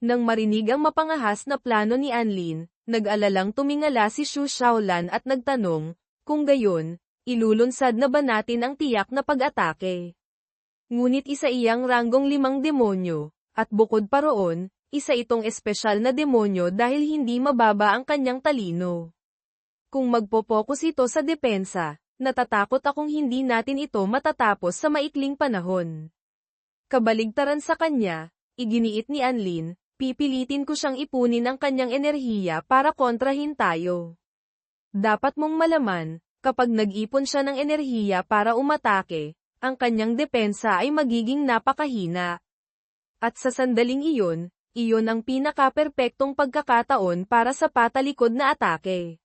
Nang marinig ang mapangahas na plano ni Anlin, nag-alalang tumingala si Xu Shaolan at nagtanong, kung gayon, ilulunsad na ba natin ang tiyak na pag-atake? Ngunit isa iyang ranggong 5 demonyo, at bukod pa roon, isa itong espesyal na demonyo dahil hindi mababa ang kanyang talino. Kung magpo-focus ito sa depensa, natatakot akong hindi natin ito matatapos sa maikling panahon. Kabaligtaran sa kanya, iginiit ni Anlin, pipilitin ko siyang ipunin ang kanyang enerhiya para kontrahin tayo. Dapat mong malaman, kapag nag-ipon siya ng enerhiya para umatake, ang kanyang depensa ay magiging napakahina. At sa sandaling iyon ang pinaka-perpektong pagkakataon para sa patalikod na atake.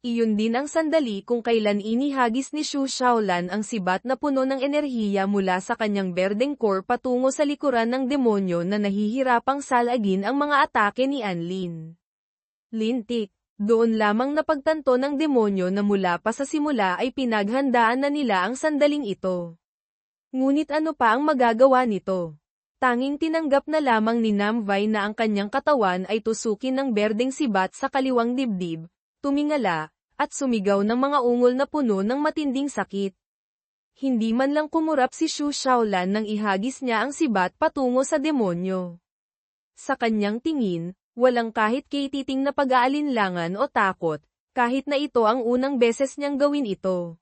Iyon din ang sandali kung kailan inihagis ni Xu Shaolan ang sibat na puno ng enerhiya mula sa kanyang berdeng core patungo sa likuran ng demonyo na nahihirapang salagin ang mga atake ni Anlin. Lintik. Doon lamang napagtanto ng demonyo na mula pa sa simula ay pinaghandaan na nila ang sandaling ito. Ngunit ano pa ang magagawa nito? Tanging tinanggap na lamang ni Namvay na ang kanyang katawan ay tusukin ng berdeng sibat sa kaliwang dibdib, tumingala, at sumigaw ng mga ungol na puno ng matinding sakit. Hindi man lang kumurap si Xu Shaolan nang ihagis niya ang sibat patungo sa demonyo. Sa kanyang tingin, walang kahit katiting na pag-aalinlangan o takot, kahit na ito ang unang beses niyang gawin ito.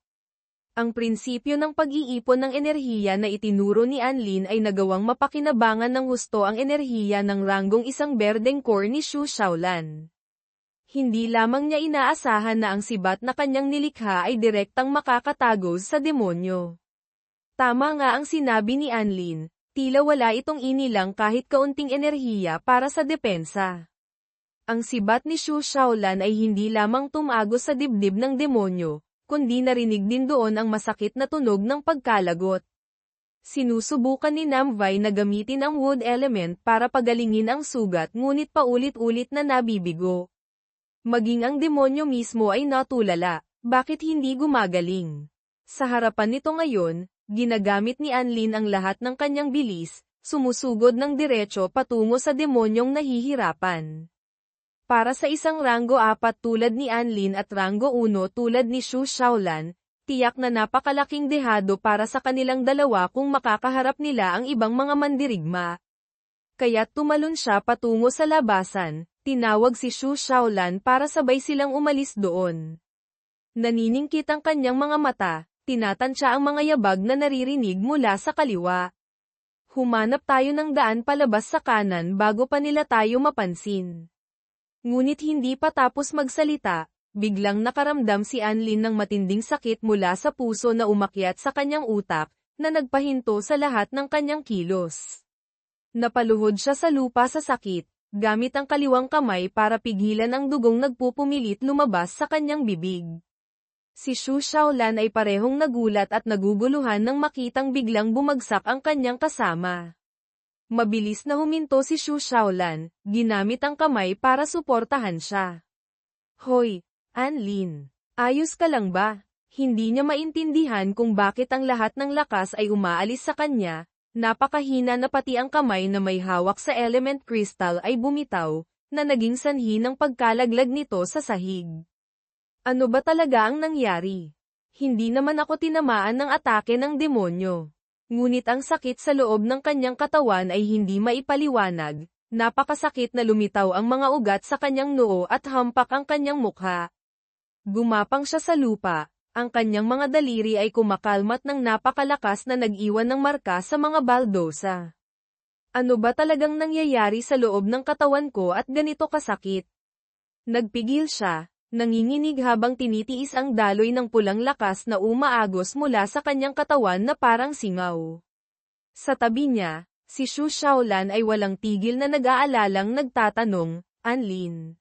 Ang prinsipyo ng pag-iipon ng enerhiya na itinuro ni Anlin ay nagawang mapakinabangan ng husto ang enerhiya ng ranggong isang berdeng core ni Xu Shaolan. Hindi lamang niya inaasahan na ang sibat na kanyang nilikha ay direktang makakatagos sa demonyo. Tama nga ang sinabi ni Anlin, tila wala itong inilang kahit kaunting enerhiya para sa depensa. Ang sibat ni Xu Shaolan ay hindi lamang tumagos sa dibdib ng demonyo, kundi narinig din doon ang masakit na tunog ng pagkalagot. Sinusubukan ni Namvay na gamitin ang wood element para pagalingin ang sugat ngunit paulit-ulit na nabibigo. Maging ang demonyo mismo ay natulala, bakit hindi gumagaling? Sa harapan nito ngayon, ginagamit ni Anlin ang lahat ng kanyang bilis, sumusugod ng diretso patungo sa demonyong nahihirapan. Para sa isang ranggo 4 tulad ni Anlin at ranggo 1 tulad ni Xu Shaolan, tiyak na napakalaking dehado para sa kanilang dalawa kung makakaharap nila ang ibang mga mandirigma. Kaya't tumalon siya patungo sa labasan, tinawag si Xu Shaolan para sabay silang umalis doon. Naniningkit ang kanyang mga mata, tinatansya ang mga yabag na naririnig mula sa kaliwa. Humanap tayo ng daan palabas sa kanan bago pa nila tayo mapansin. Ngunit hindi pa tapos magsalita, biglang nakaramdam si Anlin ng matinding sakit mula sa puso na umakyat sa kanyang utak, na nagpahinto sa lahat ng kanyang kilos. Napaluhod siya sa lupa sa sakit, gamit ang kaliwang kamay para pigilan ang dugong nagpupumilit lumabas sa kanyang bibig. Si Xu Shaolan ay parehong nagulat at naguguluhan nang makitang biglang bumagsak ang kanyang kasama. Mabilis na huminto si Xu Shaolan, ginamit ang kamay para suportahan siya. Hoy, Anlin, ayos ka lang ba? Hindi niya maintindihan kung bakit ang lahat ng lakas ay umaalis sa kanya, napakahina na pati ang kamay na may hawak sa element crystal ay bumitaw, na naging sanhi ng pagkalaglag nito sa sahig. Ano ba talaga ang nangyari? Hindi naman ako tinamaan ng atake ng demonyo. Ngunit ang sakit sa loob ng kanyang katawan ay hindi maipaliwanag, napakasakit na lumitaw ang mga ugat sa kanyang noo at hampak ang kanyang mukha. Gumapang siya sa lupa, ang kanyang mga daliri ay kumakalmat ng napakalakas na nag-iwan ng marka sa mga baldosa. Ano ba talagang nangyayari sa loob ng katawan ko at ganito kasakit? Nagpigil siya. Nanginginig habang tinitiis ang daloy ng pulang lakas na umaagos mula sa kanyang katawan na parang singaw. Sa tabi niya, si Xu Shaolan ay walang tigil na nag-aalalang nagtatanong, Anlin,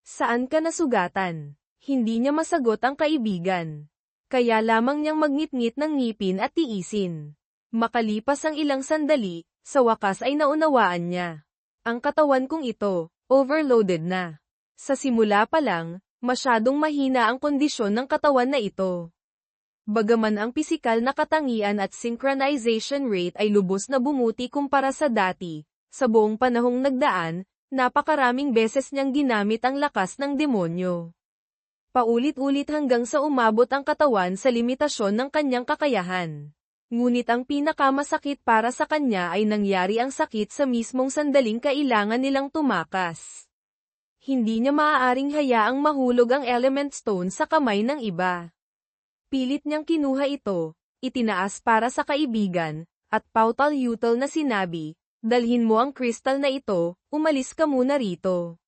saan ka nasugatan? Hindi niya masagot ang kaibigan. Kaya lamang niyang magngit-ngit ng ngipin at tiisin. Makalipas ang ilang sandali, sa wakas ay naunawaan niya. Ang katawan kong ito, overloaded na. Sa simula pa lang, masyadong mahina ang kondisyon ng katawan na ito. Bagaman ang pisikal na katangian at synchronization rate ay lubos na bumuti kumpara sa dati, Sa buong panahong nagdaan, napakaraming beses niyang ginamit ang lakas ng demonyo. Paulit-ulit hanggang sa umabot ang katawan sa limitasyon ng kanyang kakayahan. Ngunit ang pinakamasakit para sa kanya ay nangyari ang sakit sa mismong sandaling kailangan nilang tumakas. Hindi niya maaaring hayaang mahulog ang element stone sa kamay ng iba. Pilit niyang kinuha ito, itinaas para sa kaibigan, at pautal-utal na sinabi, "Dalhin mo ang kristal na ito, umalis ka muna rito."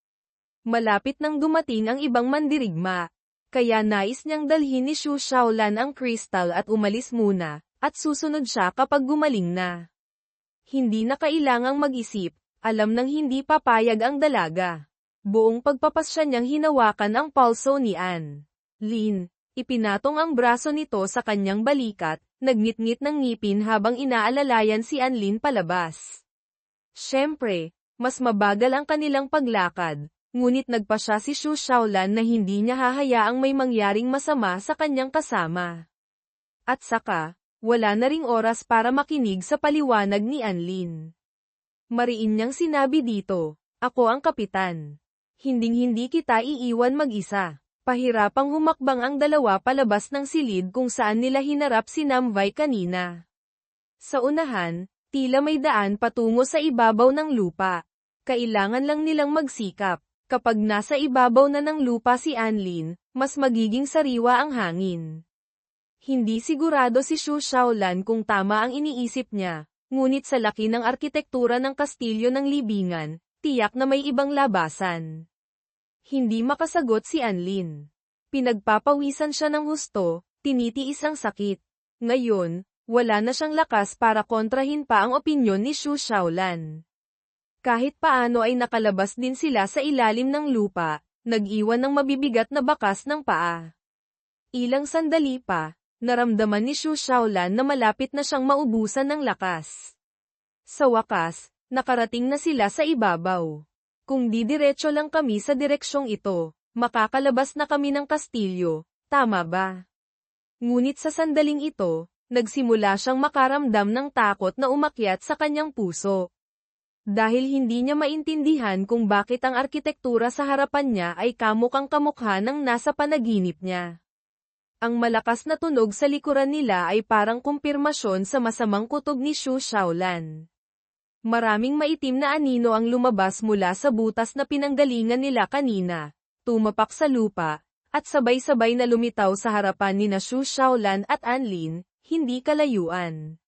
Malapit nang dumating ang ibang mandirigma. Kaya nais niyang dalhin ni Xu Shaolan ang kristal at umalis muna, at susunod siya kapag gumaling na. Hindi na kailangang mag-isip, alam nang hindi papayag ang dalaga. Buong pagpapasya niyang hinawakan ang pulso ni Anlin. Ipinatong ang braso nito sa kanyang balikat, nagngit-ngit ng ngipin habang inaalalayan si Anlin palabas. Siyempre, mas mabagal ang kanilang paglakad. Ngunit nagpa siya si Xu Shaolan na hindi niya hahayaang may mangyaring masama sa kanyang kasama. At saka, wala na ring oras para makinig sa paliwanag ni Anlin. Mariin niyang sinabi dito, "Ako ang kapitan. Hinding-hindi kita iiwan mag-isa." Pahirapang humakbang ang dalawa palabas ng silid kung saan nila hinarap si Namvay kanina. Sa unahan, tila may daan patungo sa ibabaw ng lupa. Kailangan lang nilang magsikap. Kapag nasa ibabaw na ng lupa si Anlin, mas magiging sariwa ang hangin. Hindi sigurado si Xu Shaolan kung tama ang iniisip niya, ngunit sa laki ng arkitektura ng kastilyo ng libingan, tiyak na may ibang labasan. Hindi makasagot si Anlin. Pinagpapawisan siya ng husto, tinitiis ang sakit. Ngayon, wala na siyang lakas para kontrahin pa ang opinyon ni Xu Shaolan. Kahit paano ay nakalabas din sila sa ilalim ng lupa, nag-iwan ng mabibigat na bakas ng paa. Ilang sandali pa, naramdaman ni Xu Shaolan na malapit na siyang maubusan ng lakas. Sa wakas, nakarating na sila sa ibabaw. Kung didiretso lang kami sa direksyong ito, makakalabas na kami ng kastilyo, tama ba? Ngunit sa sandaling ito, nagsimula siyang makaramdam ng takot na umakyat sa kanyang puso. Dahil hindi niya maintindihan kung bakit ang arkitektura sa harapan niya ay kamukhang-kamukha ng nasa panaginip niya. Ang malakas na tunog sa likuran nila ay parang kumpirmasyon sa masamang kutob ni Xu Shaolan. Maraming maitim na anino ang lumabas mula sa butas na pinanggalingan nila kanina, tumapak sa lupa, at sabay-sabay na lumitaw sa harapan ni Xu Shaolan at Anlin, hindi kalayuan.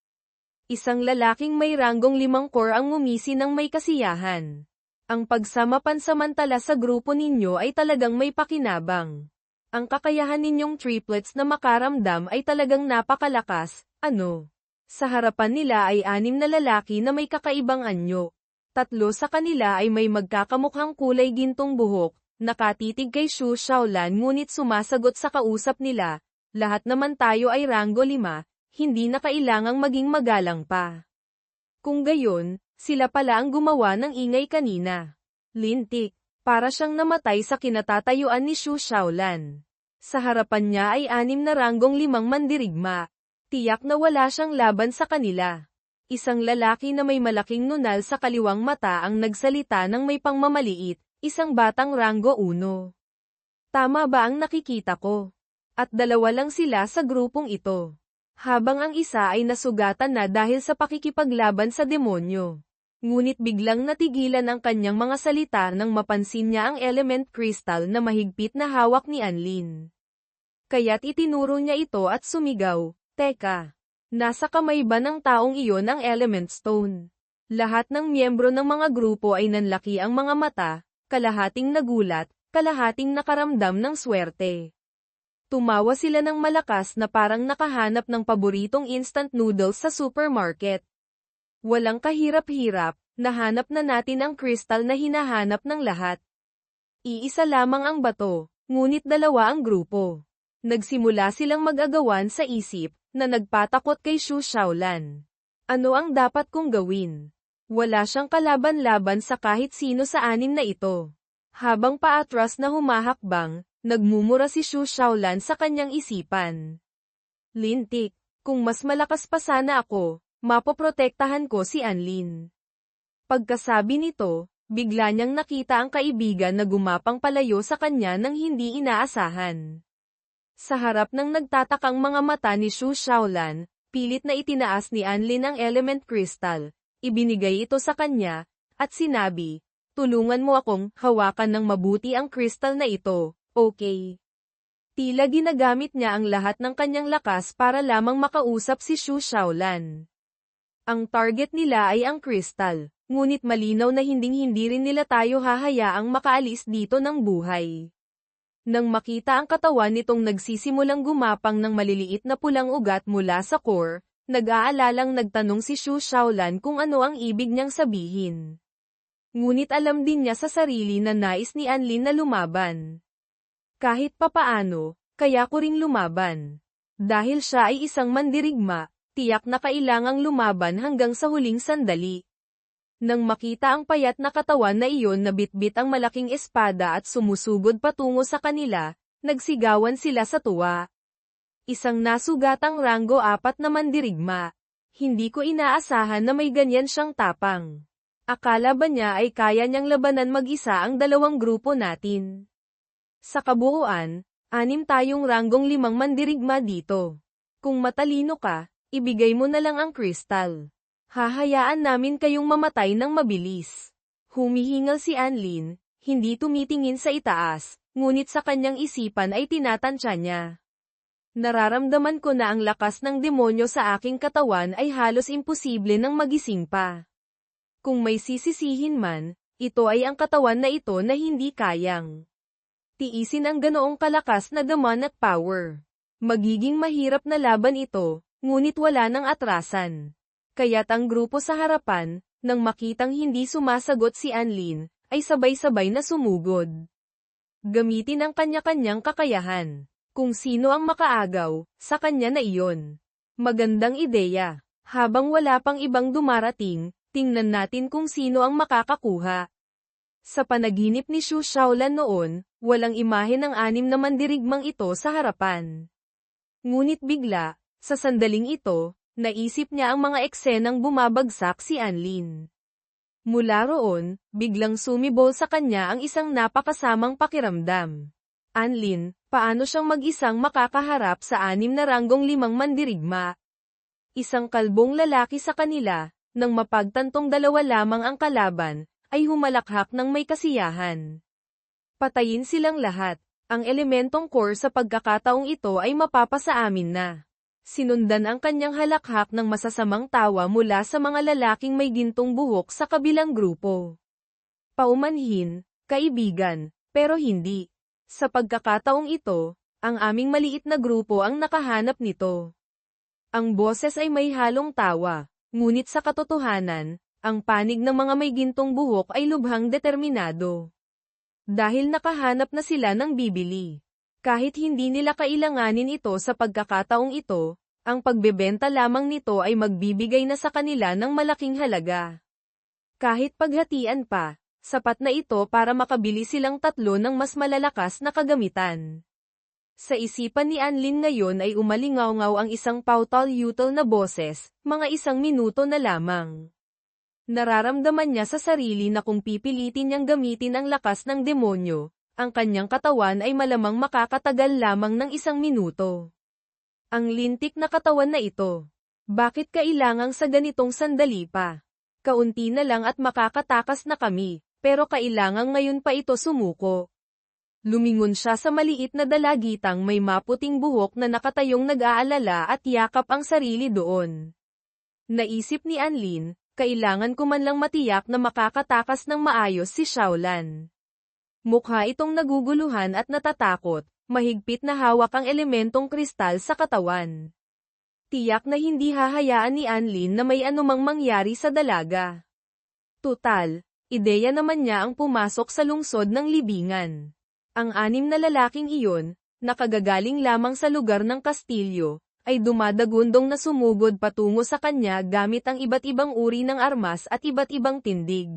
Isang lalaking may ranggong 5 core ang ngumisi ng may kasiyahan. Ang pagsama pansamantala sa grupo ninyo ay talagang may pakinabang. Ang kakayahan ninyong triplets na makaramdam ay talagang napakalakas, ano? Sa harapan nila ay 6 na lalaki na may kakaibang anyo. 3 sa kanila ay may magkakamukhang kulay gintong buhok, nakatitig kay Xu Shaolan ngunit sumasagot sa kausap nila, lahat naman tayo ay ranggo 5. Hindi na kailangang maging magalang pa. Kung gayon, sila pala ang gumawa ng ingay kanina. Lintik, para siyang namatay sa kinatatayuan ni Xu Shaolan. Sa harapan niya ay 6 na ranggong 5 mandirigma. Tiyak na wala siyang laban sa kanila. Isang lalaki na may malaking nunal sa kaliwang mata ang nagsalita ng may pangmamaliit, isang batang ranggo 1. Tama ba ang nakikita ko? At 2 lang sila sa grupong ito. Habang ang isa ay nasugatan na dahil sa pakikipaglaban sa demonyo. Ngunit biglang natigilan ang kanyang mga salita nang mapansin niya ang element crystal na mahigpit na hawak ni Anlin. Kaya't itinuro niya ito at sumigaw, "Teka, nasa kamay ba ng taong iyon ang element stone?" Lahat ng miyembro ng mga grupo ay nanlaki ang mga mata, kalahating nagulat, kalahating nakaramdam ng swerte. Tumawa sila ng malakas na parang nakahanap ng paboritong instant noodles sa supermarket. Walang kahirap-hirap, nahanap na natin ang kristal na hinahanap ng lahat. Iisa lamang ang bato, ngunit 2 ang grupo. Nagsimula silang mag-agawan sa isip, na nagpatakot kay Xu Shaolan. Ano ang dapat kong gawin? Wala siyang kalaban-laban sa kahit sino sa 6 na ito. Habang paatras na humahakbang, nagmumura si Xu Shaolan sa kanyang isipan. Lintik, kung mas malakas pa sana ako, mapoprotektahan ko si Anlin. Pagkasabi nito, bigla niyang nakita ang kaibigan na gumapang palayo sa kanya nang hindi inaasahan. Sa harap ng nagtatakang mga mata ni Xu Shaolan, pilit na itinaas ni Anlin ang element crystal, ibinigay ito sa kanya, at sinabi, tulungan mo akong hawakan ng mabuti ang crystal na ito, okay? Tila ginagamit niya ang lahat ng kanyang lakas para lamang makausap si Xu Shaolan. Ang target nila ay ang crystal, ngunit malinaw na hinding-hindi rin nila tayo hahayaang makaalis dito ng buhay. Nang makita ang katawan nitong nagsisimulang gumapang ng maliliit na pulang ugat mula sa core, nag-aalalang nagtanong si Xu Shaolan kung ano ang ibig niyang sabihin. Ngunit alam din niya sa sarili na nais ni Anlin na lumaban. Kahit papaano, kaya ko ring lumaban. Dahil siya ay isang mandirigma, tiyak na kailangang lumaban hanggang sa huling sandali. Nang makita ang payat na katawan na iyon na bitbit ang malaking espada at sumusugod patungo sa kanila, nagsigawan sila sa tuwa. Isang nasugatang ranggo 4 na mandirigma. Hindi ko inaasahan na may ganyan siyang tapang. Akala ba niya ay kaya niyang labanan mag-isa ang dalawang grupo natin? Sa kabuuan, 6 tayong ranggong 5 mandirigma dito. Kung matalino ka, ibigay mo na lang ang kristal. Hahayaan namin kayong mamatay ng mabilis. Humihingal si Anlin, hindi tumitingin sa itaas, ngunit sa kanyang isipan ay tinatansya niya. Nararamdaman ko na ang lakas ng demonyo sa aking katawan ay halos imposible nang magising pa. Kung may sisisihin man, ito ay ang katawan na ito na hindi kayang tiisin ang ganoong kalakas na demon at power. Magiging mahirap na laban ito, ngunit wala nang atrasan. Kaya't ang grupo sa harapan, nang makitang hindi sumasagot si Anlin, ay sabay-sabay na sumugod. Gamitin ang kanya-kanyang kakayahan. Kung sino ang makaagaw, sa kanya na iyon. Magandang ideya. Habang wala pang ibang dumarating, tingnan natin kung sino ang makakakuha. Sa panaginip ni Xu Shaolan noon, walang imahe ng 6 na mandirigmang ito sa harapan. Ngunit bigla, sa sandaling ito, naisip niya ang mga eksenang bumabagsak si Anlin. Mula roon, biglang sumibol sa kanya ang isang napakasamang pakiramdam. Anlin, paano siyang mag-isang makakaharap sa 6 na ranggong 5 mandirigma? Isang kalbong lalaki sa kanila, nang mapagtantong 2 lamang ang kalaban, ay humalakhak ng may kasiyahan. Patayin silang lahat. Ang elementong core sa pagkakataong ito ay mapapasa amin na. Sinundan ang kanyang halakhak ng masasamang tawa mula sa mga lalaking may gintong buhok sa kabilang grupo. Paumanhin, kaibigan, pero hindi. Sa pagkakataong ito, ang aming maliit na grupo ang nakahanap nito. Ang boses ay may halong tawa, ngunit sa katotohanan, ang panig ng mga may gintong buhok ay lubhang determinado. Dahil nakahanap na sila ng bibili. Kahit hindi nila kailanganin ito sa pagkakataong ito, ang pagbebenta lamang nito ay magbibigay na sa kanila ng malaking halaga. Kahit paghatian pa, sapat na ito para makabili silang 3 ng mas malalakas na kagamitan. Sa isipan ni Anlin ngayon ay umalingaw-ngaw ang isang pautal-yutal na boses, mga 1 minuto na lamang. Nararamdaman niya sa sarili na kung pipilitin niyang gamitin ang lakas ng demonyo, ang kanyang katawan ay malamang makakatagal lamang ng 1 minuto. Ang lintik na katawan na ito. Bakit kailangang sa ganitong sandali pa? Kaunti na lang at makakatakas na kami, pero kailangang ngayon pa ito sumuko. Lumingon siya sa maliit na dalagitang may maputing buhok na nakatayong nag-aalala at yakap ang sarili doon. Naisip ni Anlin, kailangan ko man lang matiyak na makakatakas ng maayos si Shaolan. Mukha itong naguguluhan at natatakot, mahigpit na hawak ang elementong kristal sa katawan. Tiyak na hindi hahayaan ni Anlin na may anumang mangyari sa dalaga. Tutal, ideya naman niya ang pumasok sa lungsod ng libingan. Ang 6 na lalaking iyon, nakagagaling lamang sa lugar ng kastilyo, ay dumadagundong na sumugod patungo sa kanya gamit ang iba't ibang uri ng armas at iba't ibang tindig.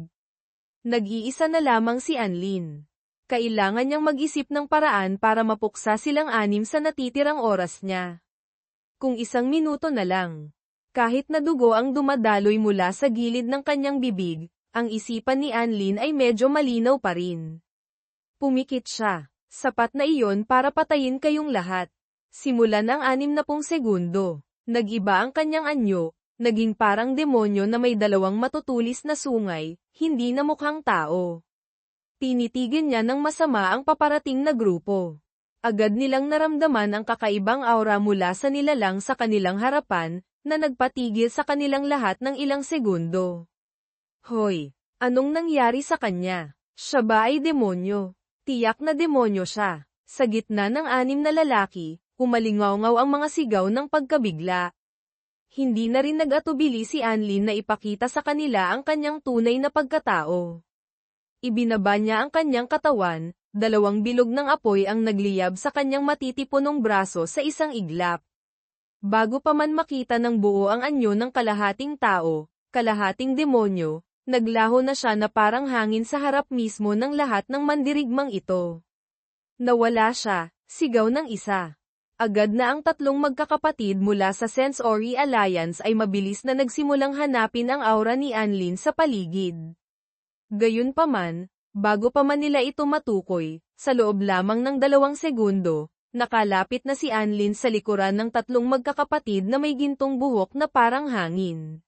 Nag-iisa na lamang si Anlin. Kailangan niyang mag-isip ng paraan para mapuksa silang 6 sa natitirang oras niya. Kung 1 minuto na lang. Kahit na dugo ang dumadaloy mula sa gilid ng kanyang bibig, Ang isipan ni Anlin ay medyo malinaw pa rin. Pumikit siya. Sapat na iyon para patayin kayong lahat. Simulan ang 60 segundo. Nag-iba ang kanyang anyo, naging parang demonyo na may dalawang matutulis na sungay, hindi na mukhang tao. Tinitigin niya ng masama ang paparating na grupo. Agad nilang naramdaman ang kakaibang aura mula sa nilalang sa kanilang harapan, na nagpatigil sa kanilang lahat ng ilang segundo. Hoy! Anong nangyari sa kanya? Siya ba ay demonyo? Tiyak na demonyo siya. Sa gitna ng 6 na lalaki, umalingaw-ngaw ang mga sigaw ng pagkabigla. Hindi na rin nag-atubili si Anlin na ipakita sa kanila ang kanyang tunay na pagkatao. Ibinaba niya ang kanyang katawan, 2 bilog ng apoy ang nagliyab sa kanyang matitipunong braso sa isang iglap. Bago pa man makita ng buo ang anyo ng kalahating tao, kalahating demonyo, naglaho na siya na parang hangin sa harap mismo ng lahat ng mandirigmang ito. Nawala siya, sigaw ng isa. Agad na ang 3 magkakapatid mula sa Sensory Alliance ay mabilis na nagsimulang hanapin ang aura ni Anlin sa paligid. Gayunpaman, bago pa man nila ito matukoy, sa loob lamang ng 2 segundo, nakalapit na si Anlin sa likuran ng 3 magkakapatid na may gintong buhok na parang hangin.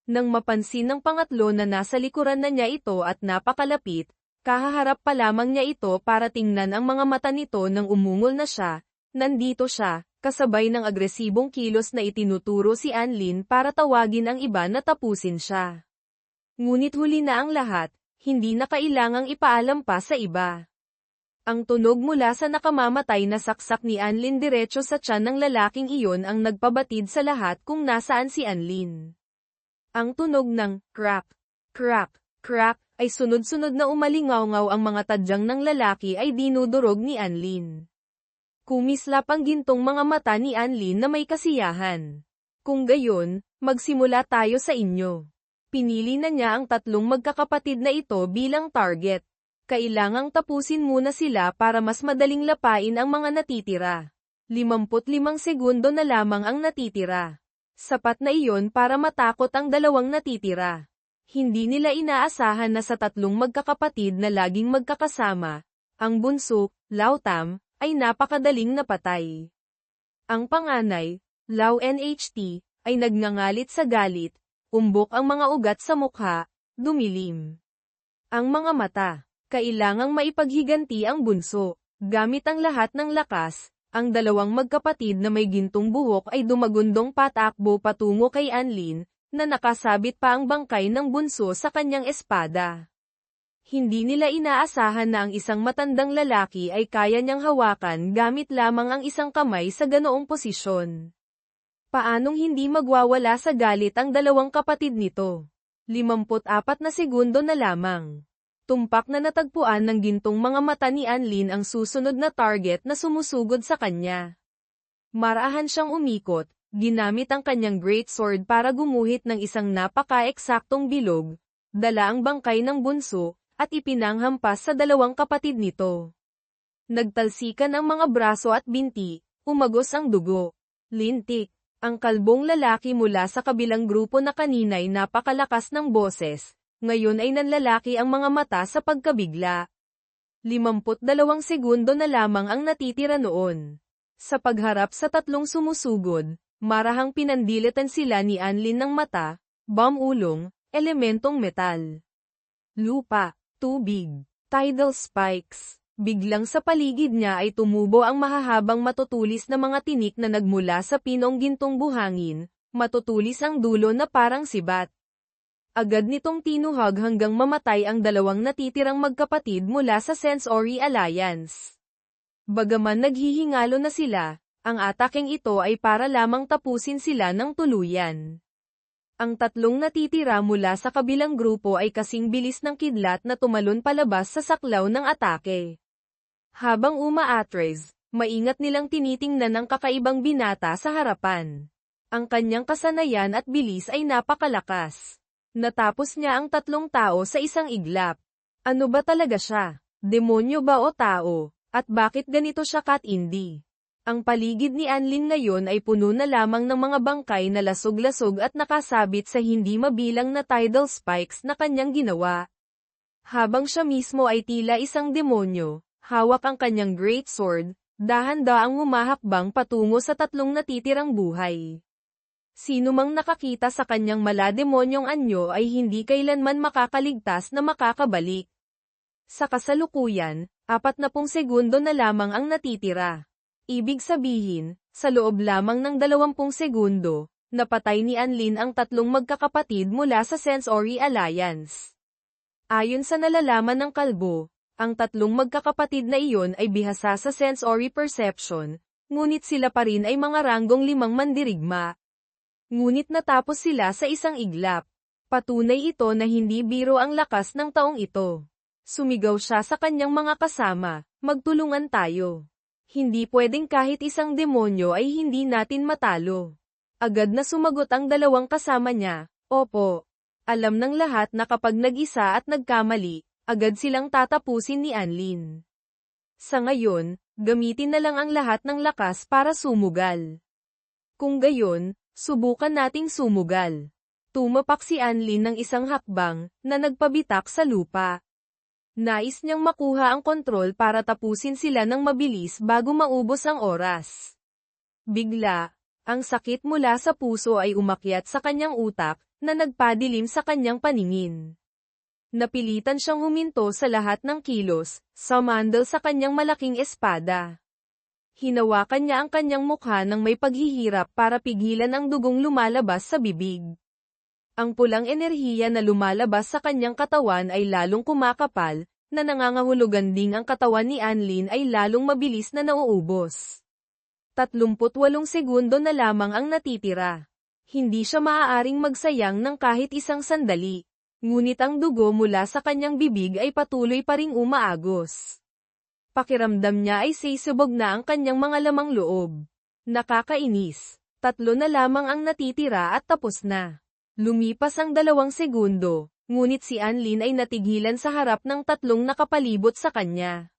Nang mapansin ng pangatlo na nasa likuran na niya ito at napakalapit, kahaharap pa lamang niya ito para tingnan ang mga mata nito nang umungol na siya. Nandito siya, kasabay ng agresibong kilos na itinuturo si Anlin para tawagin ang iba na tapusin siya. Ngunit huli na ang lahat, hindi na kailangang ipaalam pa sa iba. Ang tunog mula sa nakamamatay na saksak ni Anlin diretso sa tiyan ng lalaking iyon ang nagpabatid sa lahat kung nasaan si Anlin. Ang tunog ng crack, crack, crack ay sunod-sunod na umalingaw-ngaw ang mga tadyang ng lalaki ay dinudurog ni Anlin. Kumislap ang gintong mga mata ni Anlin na may kasiyahan. Kung gayon, magsimula tayo sa inyo. Pinili na niya ang 3 magkakapatid na ito bilang target. Kailangang tapusin muna sila para mas madaling lapain ang mga natitira. 55 segundo na lamang ang natitira. Sapat na iyon para matakot ang 2 natitira. Hindi nila inaasahan na sa 3 magkakapatid na laging magkakasama, ang bunso, Lautam, ay napakadaling napatay. Ang panganay, Lau NHT, ay nagngangalit sa galit, umbok ang mga ugat sa mukha, dumilim. Ang mga mata, kailangang maipaghiganti ang bunso, gamit ang lahat ng lakas. Ang 2 magkapatid na may gintong buhok ay dumagundong patakbo patungo kay Anlin, na nakasabit pa ang bangkay ng bunso sa kanyang espada. Hindi nila inaasahan na ang isang matandang lalaki ay kaya niyang hawakan gamit lamang ang isang kamay sa ganoong posisyon. Paanong hindi magwawala sa galit ang 2 kapatid nito? 54 na segundo na lamang. Tumpak na natagpuan ng gintong mga mata ni Anlin ang susunod na target na sumusugod sa kanya. Marahan siyang umikot, ginamit ang kanyang great sword para gumuhit ng isang napaka-eksaktong bilog, dala ang bangkay ng bunso, at ipinanghampas sa 2 kapatid nito. Nagtalsikan ang mga braso at binti, umagos ang dugo. Lintik, ang kalbong lalaki mula sa kabilang grupo na kanina'y napakalakas ng boses. Ngayon ay nanlalaki ang mga mata sa pagkabigla. 52 segundo na lamang ang natitira noon. Sa pagharap sa 3 sumusugod, marahang pinandilitan sila ni Anlin ng mata, ulong, elementong metal. Lupa, tubig, tidal spikes. Biglang sa paligid niya ay tumubo ang mahahabang matutulis na mga tinik na nagmula sa pinong gintong buhangin, matutulis ang dulo na parang sibat. Agad nitong tinuhag hanggang mamatay ang 2 natitirang magkapatid mula sa Sensory Alliance. Bagaman naghihingalo na sila, ang atakeng ito ay para lamang tapusin sila ng tuluyan. Ang 3 natitira mula sa kabilang grupo ay kasing bilis ng kidlat na tumalon palabas sa saklaw ng atake. Habang umaatres, maingat nilang tinitingnan ang kakaibang binata sa harapan. Ang kanyang kasanayan at bilis ay napakalakas. Natapos niya ang 3 tao sa isang iglap. Ano ba talaga siya? Demonyo ba o tao? At bakit ganito siya katindi? Ang paligid ni Anlin ngayon ay puno na lamang ng mga bangkay na lasog-lasog at nakasabit sa hindi mabilang na tidal spikes na kanyang ginawa. Habang siya mismo ay tila isang demonyo, hawak ang kanyang great sword, dahan-daang humahakbang patungo sa tatlong natitirang buhay. Sino mang nakakita sa kanyang malademonyong anyo ay hindi kailanman makakaligtas na makakabalik. Sa kasalukuyan, 40 segundo na lamang ang natitira. Ibig sabihin, sa loob lamang ng 20 segundo, napatay ni Anlin ang tatlong magkakapatid mula sa Sensory Alliance. Ayon sa nalalaman ng kalbo, ang tatlong magkakapatid na iyon ay bihasa sa sensory perception, ngunit sila pa rin ay mga ranggong 5 mandirigma. Ngunit natapos sila sa isang iglap. Patunay ito na hindi biro ang lakas ng taong ito. Sumigaw siya sa kanyang mga kasama, magtulungan tayo. Hindi pwedeng kahit isang demonyo ay hindi natin matalo. Agad na sumagot ang dalawang kasama niya, opo. Alam ng lahat na kapag nag-isa at nagkamali, agad silang tatapusin ni Anlin. Sa ngayon, gamitin na lang ang lahat ng lakas para sumugal. Kung gayon, subukan nating sumugal. Tumapak si Anlin ng isang hakbang, na nagpabitak sa lupa. Nais niyang makuha ang kontrol para tapusin sila ng mabilis bago maubos ang oras. Bigla, ang sakit mula sa puso ay umakyat sa kanyang utak, na nagpadilim sa kanyang paningin. Napilitan siyang huminto sa lahat ng kilos, sumandal sa kanyang malaking espada. Hinawakan niya ang kanyang mukha ng may paghihirap para pigilan ang dugong lumalabas sa bibig. Ang pulang enerhiya na lumalabas sa kanyang katawan ay lalong kumakapal, na nangangahulugan ding ang katawan ni Anlin ay lalong mabilis na nauubos. 38 segundo na lamang ang natitira. Hindi siya maaaring magsayang ng kahit isang sandali. Ngunit ang dugo mula sa kanyang bibig ay patuloy pa ring umaagos. Pakiramdam niya ay sisubog na ang kanyang mga lamang loob. Nakakainis. 3 na lamang ang natitira at tapos na. Lumipas ang 2 segundo, ngunit si Anlin ay natigilan sa harap ng tatlong nakapalibot sa kanya.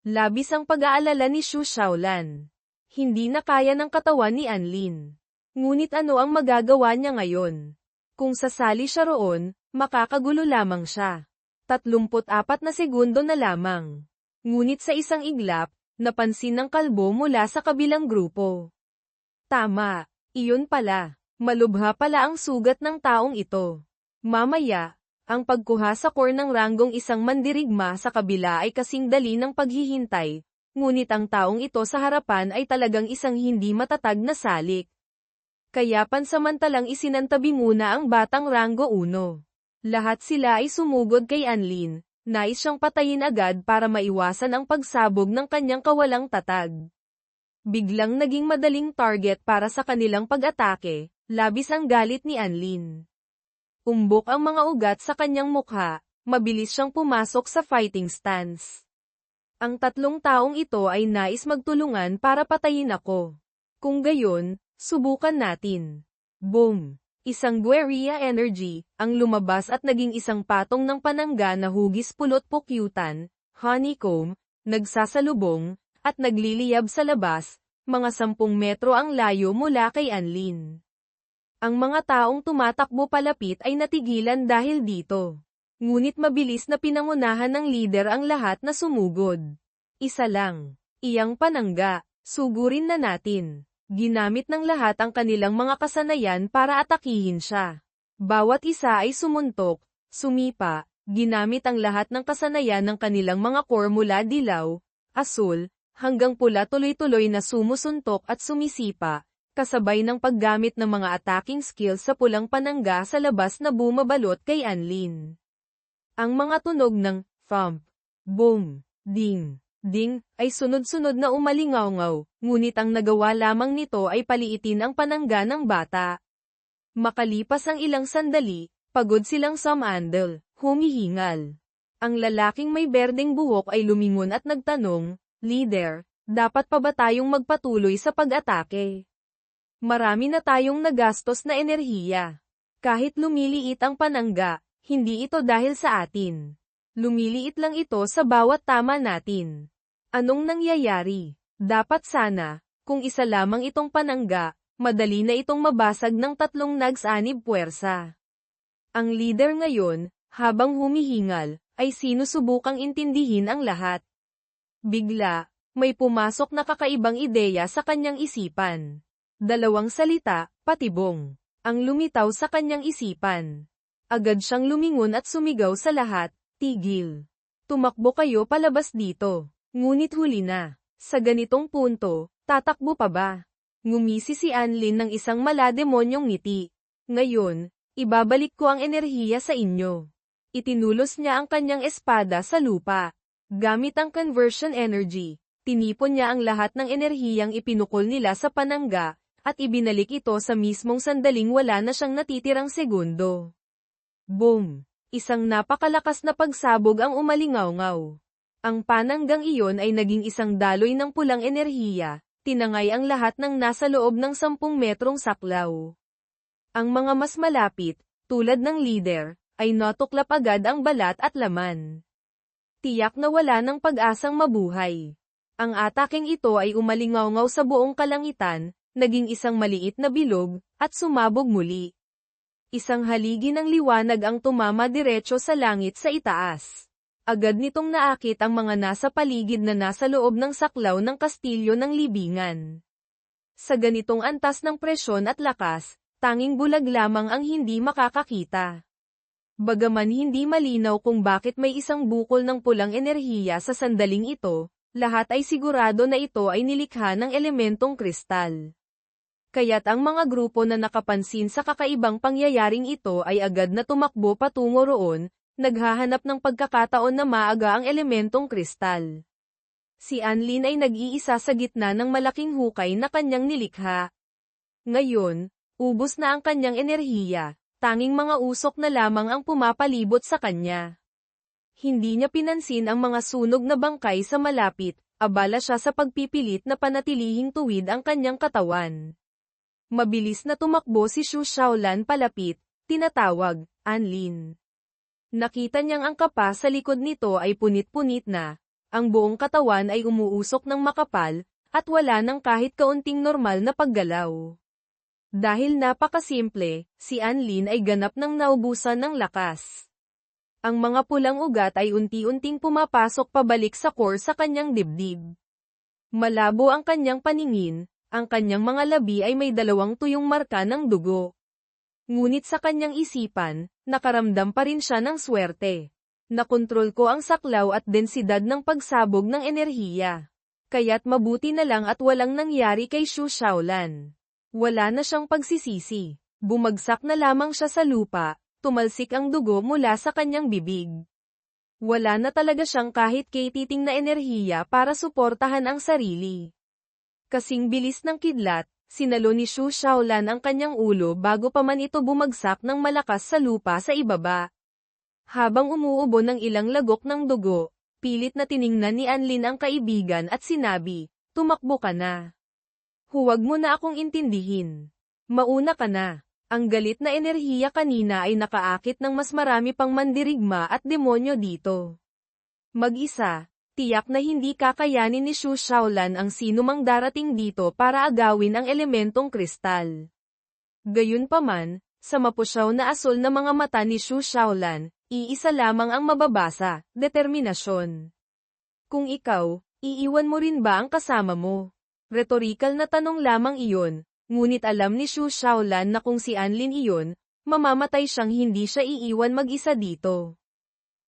Labis ang pag-aalala ni Xu Xiaolan. Hindi na kaya ng katawan ni Anlin. Ngunit ano ang magagawa niya ngayon? Kung sasali siya roon, makakagulo lamang siya. 34 na segundo na lamang. Ngunit sa isang iglap, napansin ng kalbo mula sa kabilang grupo. Tama, iyon pala. Malubha pala ang sugat ng taong ito. Mamaya, ang pagkuha sa core ng ranggong isang mandirigma sa kabila ay kasing dali ng paghihintay, ngunit ang taong ito sa harapan ay talagang isang hindi matatag na salik. Kaya pansamantalang isinantabi muna ang batang ranggo 1. Lahat sila ay sumugod kay Anlin, nais siyang patayin agad para maiwasan ang pagsabog ng kanyang kawalang tatag. Biglang naging madaling target para sa kanilang pag-atake. Labis ang galit ni Anlin. Umbok ang mga ugat sa kanyang mukha, mabilis siyang pumasok sa fighting stance. Ang tatlong taong ito ay nais magtulungan para patayin ako. Kung gayon, subukan natin. Boom! Isang guerrilla energy, ang lumabas at naging isang patong ng panangga na hugis pulot pukyutan, honeycomb, nagsasalubong, at nagliliyab sa labas, mga 10 metro ang layo mula kay Anlin. Ang mga taong tumatakbo palapit ay natigilan dahil dito. Ngunit mabilis na pinangunahan ng lider ang lahat na sumugod. Isa lang. Iyang panangga. Sugurin na natin. Ginamit ng lahat ang kanilang mga kasanayan para atakihin siya. Bawat isa ay sumuntok, sumipa, ginamit ang lahat ng kasanayan ng kanilang mga core mula dilaw, asul, hanggang pula tuloy-tuloy na sumusuntok at sumisipa. Kasabay ng paggamit ng mga attacking skills sa pulang panangga sa labas na bumabalot kay Anlin. Ang mga tunog ng thump, boom, ding, ding, ay sunod-sunod na umalingaw-ngaw, ngunit ang nagawa lamang nito ay paliitin ang panangga ng bata. Makalipas ang ilang sandali, pagod silang sumandal, humihingal. Ang lalaking may berdeng buhok ay lumingon at nagtanong, "Leader, dapat pa ba tayong magpatuloy sa pag-atake? Marami na tayong nagastos na enerhiya. Kahit lumiliit ang panangga, hindi ito dahil sa atin. Lumiliit lang ito sa bawat tama natin. Anong nangyayari? Dapat sana, Kung isa lamang itong panangga, madali na itong mabasag ng 3 nags-anib puwersa. Ang leader ngayon, habang humihingal, ay sinusubukang intindihin ang lahat. Bigla, may pumasok na kakaibang ideya sa kanyang isipan. 2 salita, patibong, ang lumitaw sa kanyang isipan. Agad siyang lumingon at sumigaw sa lahat, tigil. Tumakbo kayo palabas dito. Ngunit huli na. Sa ganitong punto, tatakbo pa ba? Ngumisi si Anlin ng isang malademonyong ngiti. Ngayon, ibabalik ko ang enerhiya sa inyo. Itinulos niya ang kanyang espada sa lupa. Gamit ang conversion energy, tinipon niya ang lahat ng enerhiyang ipinukol nila sa panangga, at ibinalik ito sa mismong sandaling wala na siyang natitirang segundo. Boom! Isang napakalakas na pagsabog ang umalingaw-ngaw. Ang pananggang iyon ay naging isang daloy ng pulang enerhiya, tinangay ang lahat ng nasa loob ng 10 metrong saklaw. Ang mga mas malapit, tulad ng leader, ay natuklap agad ang balat at laman. Tiyak na wala ng pag-asang mabuhay. Ang ataking ito ay umalingaw-ngaw sa buong kalangitan, naging isang maliit na bilog, at sumabog muli. Isang haligi ng liwanag ang tumama diretso sa langit sa itaas. Agad nitong naakit ang mga nasa paligid na nasa loob ng saklaw ng kastilyo ng libingan. Sa ganitong antas ng presyon at lakas, tanging bulag lamang ang hindi makakakita. Bagaman hindi malinaw kung bakit may isang bukol ng pulang enerhiya sa sandaling ito, lahat ay sigurado na ito ay nilikha ng elementong kristal. Kaya't ang mga grupo na nakapansin sa kakaibang pangyayaring ito ay agad na tumakbo patungo roon, naghahanap ng pagkakataon na maaga ang elementong kristal. Si Anlin ay nag-iisa sa gitna ng malaking hukay na kanyang nilikha. Ngayon, ubos na ang kanyang enerhiya, tanging mga usok na lamang ang pumapalibot sa kanya. Hindi niya pinansin ang mga sunog na bangkay sa malapit, abala siya sa pagpipilit na panatilihing tuwid ang kanyang katawan. Mabilis na tumakbo si Xu Xiaolan palapit, tinatawag, Anlin. Nakita niyang ang kapa sa likod nito ay punit-punit na, ang buong katawan ay umuusok ng makapal, at wala ng kahit kaunting normal na paggalaw. Dahil napakasimple, si Anlin ay ganap ng naubusan ng lakas. Ang mga pulang ugat ay unti-unting pumapasok pabalik sa core sa kanyang dibdib. Malabo ang kanyang paningin, ang kanyang mga labi ay may 2 tuyong marka ng dugo. Ngunit sa kanyang isipan, nakaramdam pa rin siya ng swerte. Nakontrol ko ang saklaw at densidad ng pagsabog ng enerhiya. Kaya't mabuti na lang at walang nangyari kay Xu Xiaolan. Wala na siyang pagsisisi. Bumagsak na lamang siya sa lupa, tumalsik ang dugo mula sa kanyang bibig. Wala na talaga siyang kahit katiting na enerhiya para suportahan ang sarili. Kasing bilis ng kidlat, sinalo ni Xu Xiaolan ang kanyang ulo bago pa man ito bumagsak ng malakas sa lupa sa ibaba. Habang umuubo ng ilang lagok ng dugo, pilit na tiningnan ni Anlin ang kaibigan at sinabi, tumakbo ka na. Huwag mo na akong intindihin. Mauna ka na. Ang galit na enerhiya kanina ay nakaakit ng mas marami pang mandirigma at demonyo dito. Mag-isa, tiyak na hindi kakayanin ni Xu Xiaolan ang sinumang darating dito para agawin ang elementong kristal. Gayunpaman, sa mapusyaw na asol na mga mata ni Xu Xiaolan, iisa lamang ang mababasa, determinasyon. Kung ikaw, iiwan mo rin ba ang kasama mo? Retorikal na tanong lamang iyon, ngunit alam ni Xu Xiaolan na kung si Anlin iyon, mamamatay siyang hindi siya iiwan mag-isa dito.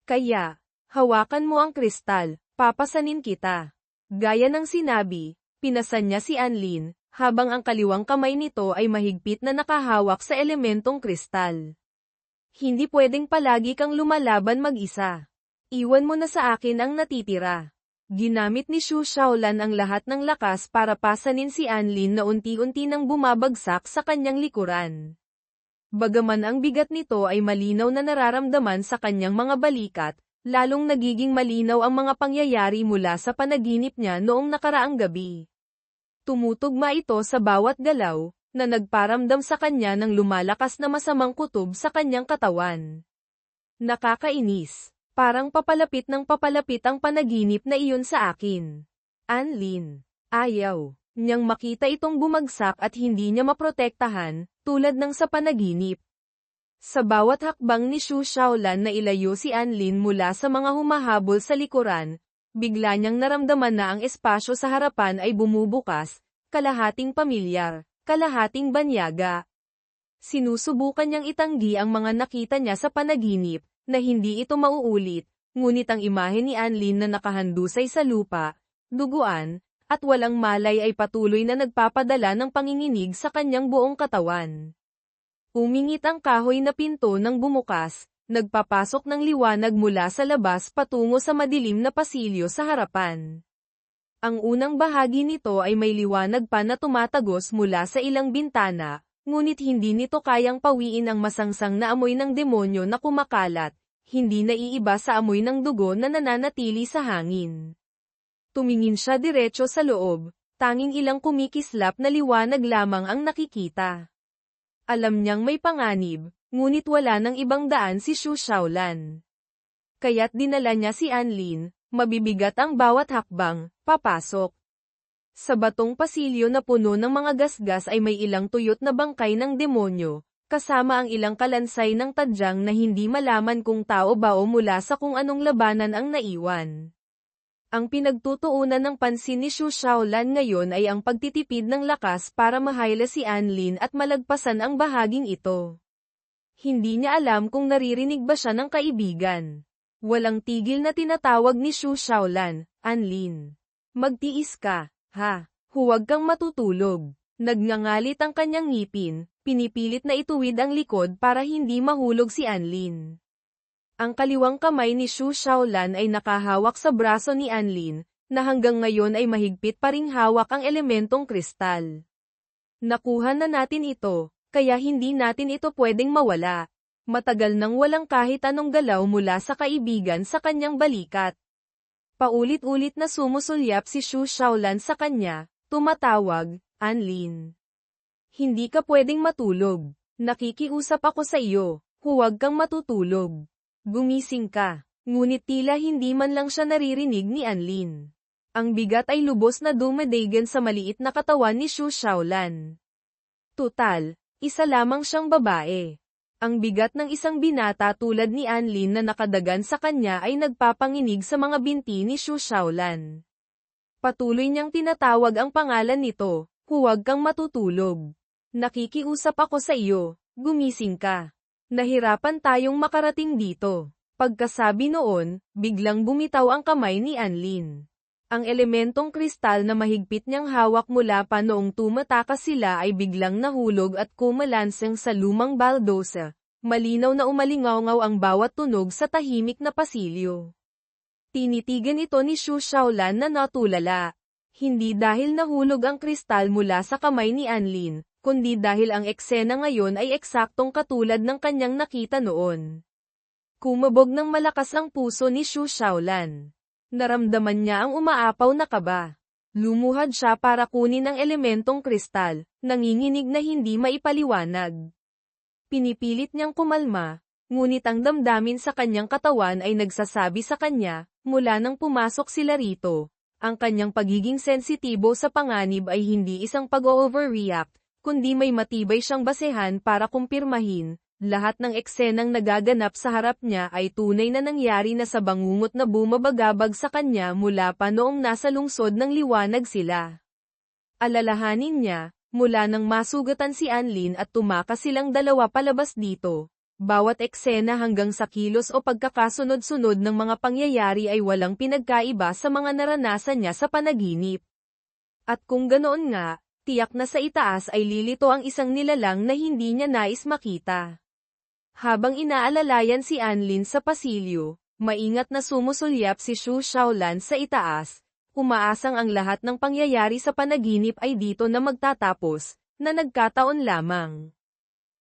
Kaya, hawakan mo ang kristal, papasanin kita. Gaya ng sinabi, pinasan niya si Anlin, habang ang kaliwang kamay nito ay mahigpit na nakahawak sa elementong kristal. Hindi pwedeng palagi kang lumalaban mag-isa. Iwan mo na sa akin ang natitira. Ginamit ni Xu Xiaolan ang lahat ng lakas para pasanin si Anlin na unti-unti nang bumabagsak sa kanyang likuran. Bagaman ang bigat nito ay malinaw na nararamdaman sa kanyang mga balikat, lalong nagiging malinaw ang mga pangyayari mula sa panaginip niya noong nakaraang gabi. Tumutugma ito sa bawat galaw, na nagparamdam sa kanya ng lumalakas na masamang kutob sa kanyang katawan. Nakakainis. Parang papalapit ng papalapit ang panaginip na iyon sa akin. Anlin. Ayaw. niyang makita itong bumagsak at hindi niya maprotektahan, tulad ng sa panaginip. Sa bawat hakbang ni Xu Xiaolan na ilayo si Anlin mula sa mga humahabol sa likuran, bigla niyang naramdaman na ang espasyo sa harapan ay bumubukas, kalahating pamilyar, kalahating banyaga. Sinusubukan niyang itanggi ang mga nakita niya sa panaginip, na hindi ito mauulit, ngunit ang imahe ni Anlin na nakahandusay sa lupa, duguan, at walang malay ay patuloy na nagpapadala ng panginginig sa kanyang buong katawan. Umingit ang kahoy na pinto nang bumukas, nagpapasok ng liwanag mula sa labas patungo sa madilim na pasilyo sa harapan. Ang unang bahagi nito ay may liwanag pa na tumatagos mula sa ilang bintana, ngunit hindi nito kayang pawiin ang masangsang na amoy ng demonyo na kumakalat, hindi naiiba sa amoy ng dugo na nananatili sa hangin. Tumingin siya diretso sa loob, tanging ilang kumikislap na liwanag lamang ang nakikita. Alam niyang may panganib, ngunit wala nang ibang daan si Xu Xiaolan. Kaya't dinala niya si Anlin, mabibigat ang bawat hakbang, papasok. Sa batong pasilyo na puno ng mga gasgas ay may ilang tuyot na bangkay ng demonyo, kasama ang ilang kalansay ng tadyang na hindi malaman kung tao ba o mula sa kung anong labanan ang naiwan. Ang pinagtutuunan ng pansin ni Xu Xiaolan ngayon ay ang pagtitipid ng lakas para mahayla si Anlin at malagpasan ang bahaging ito. Hindi niya alam kung naririnig ba siya ng kaibigan. Walang tigil na tinatawag ni Xu Xiaolan, Anlin. Magtiis ka, ha? Huwag kang matutulog. Nagngangalit ang kanyang ngipin, pinipilit na ituwid ang likod para hindi mahulog si Anlin. Ang kaliwang kamay ni Xu Xiaolan ay nakahawak sa braso ni Anlin, na hanggang ngayon ay mahigpit pa ring hawak ang elementong kristal. Nakuha na natin ito, kaya hindi natin ito pwedeng mawala. Matagal nang walang kahit anong galaw mula sa kaibigan sa kanyang balikat. Paulit-ulit na sumusulyap si Xu Xiaolan sa kanya, tumatawag, Anlin. Hindi ka pwedeng matulog. Nakikiusap ako sa iyo, huwag kang matutulog. Gumising ka. Ngunit tila hindi man lang siya naririnig ni Anlin. Ang bigat ay lubos na dumadagan sa maliit na katawan ni Xu Xiaolan. Tutal, isa lamang siyang babae. Ang bigat ng isang binata tulad ni Anlin na nakadagan sa kanya ay nagpapanginig sa mga binti ni Xu Xiaolan. Patuloy niyang tinatawag ang pangalan nito, huwag kang matutulog. Nakikiusap ako sa iyo, gumising ka. Nahirapan tayong makarating dito. Pagkasabi noon, biglang bumitaw ang kamay ni Anlin. Ang elementong kristal na mahigpit niyang hawak mula pa noong tumatakas sila ay biglang nahulog at kumalanseng sa lumang baldosa. Malinaw na umalingaw-ngaw ang bawat tunog sa tahimik na pasilyo. Tinitigan ito ni Xu Xiaolan na natulala. Hindi dahil nahulog ang kristal mula sa kamay ni Anlin, kundi dahil ang eksena ngayon ay eksaktong katulad ng kanyang nakita noon. Kumabog ng malakas ang puso ni Xu Xiaolan. Naramdaman niya ang umaapaw na kaba. Lumuhad siya para kunin ang elementong kristal, nanginginig na hindi maipaliwanag. Pinipilit niyang kumalma, ngunit ang damdamin sa kanyang katawan ay nagsasabi sa kanya, mula nang pumasok sila rito, ang kanyang pagiging sensitibo sa panganib ay hindi isang pag-overreact, kundi may matibay siyang basehan para kumpirmahin, lahat ng eksenang nagaganap sa harap niya ay tunay na nangyari na sa bangungot na bumabagabag sa kanya mula pa noong nasa lungsod ng liwanag sila. Alalahanin niya, mula nang masugatan si Anlin at tumakas silang dalawa palabas dito, bawat eksena hanggang sa kilos o pagkakasunod-sunod ng mga pangyayari ay walang pinagkaiba sa mga naranasan niya sa panaginip. At kung ganoon nga, tiyak na sa itaas ay lilito ang isang nilalang na hindi niya nais makita. Habang inaalalayan si Anlin sa pasilyo, maingat na sumusulyap si Xu Xiaolan sa itaas, umaasang ang lahat ng pangyayari sa panaginip ay dito na magtatapos, na nagkataon lamang.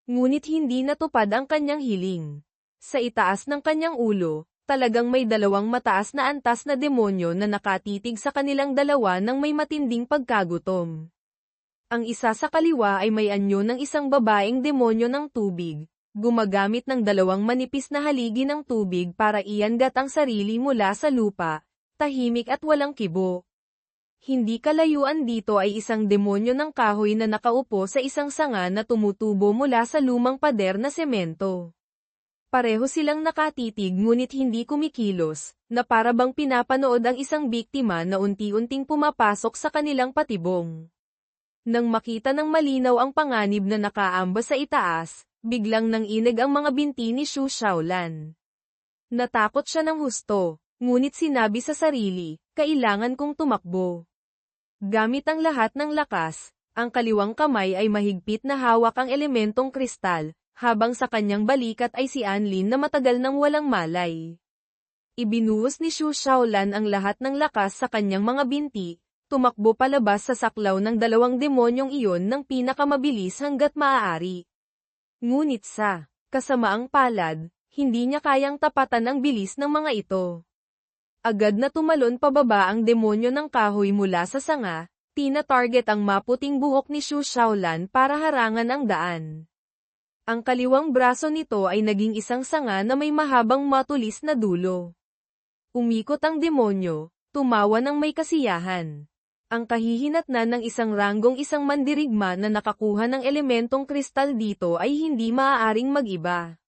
Ngunit hindi natupad ang kanyang hiling. Sa itaas ng kanyang ulo, talagang may dalawang mataas na antas na demonyo na nakatitig sa kanilang dalawa ng may matinding pagkagutom. Ang isa sa kaliwa ay may anyo ng isang babaeng demonyo ng tubig, gumagamit ng dalawang manipis na haligi ng tubig para iangat ang sarili mula sa lupa, tahimik at walang kibo. Hindi kalayuan dito ay isang demonyo ng kahoy na nakaupo sa isang sanga na tumutubo mula sa lumang pader na semento. Pareho silang nakatitig ngunit hindi kumikilos, na para bang pinapanood ang isang biktima na unti-unting pumapasok sa kanilang patibong. Nang makita ng malinaw ang panganib na nakaamba sa itaas, biglang nanginig ang mga binti ni Xu Shaolan. Natakot siya ng husto, ngunit sinabi sa sarili, kailangan kong tumakbo. Gamit ang lahat ng lakas, ang kaliwang kamay ay mahigpit na hawak ang elementong kristal, habang sa kanyang balikat ay si Anlin na matagal nang walang malay. Ibinuhos ni Xu Shaolan ang lahat ng lakas sa kanyang mga binti, tumakbo palabas sa saklaw ng dalawang demonyong iyon ng pinakamabilis hanggat maaari. Ngunit sa kasamaang palad, hindi niya kayang tapatan ang bilis ng mga ito. Agad na tumalon pababa ang demonyo ng kahoy mula sa sanga, tina-target ang maputing buhok ni Xu Shaolan para harangan ang daan. Ang kaliwang braso nito ay naging isang sanga na may mahabang matulis na dulo. Umikot ang demonyo, tumawa ng may kasiyahan. Ang kahihinatnan ng isang ranggong isang mandirigma na nakakuha ng elementong kristal dito ay hindi maaaring mag-iba.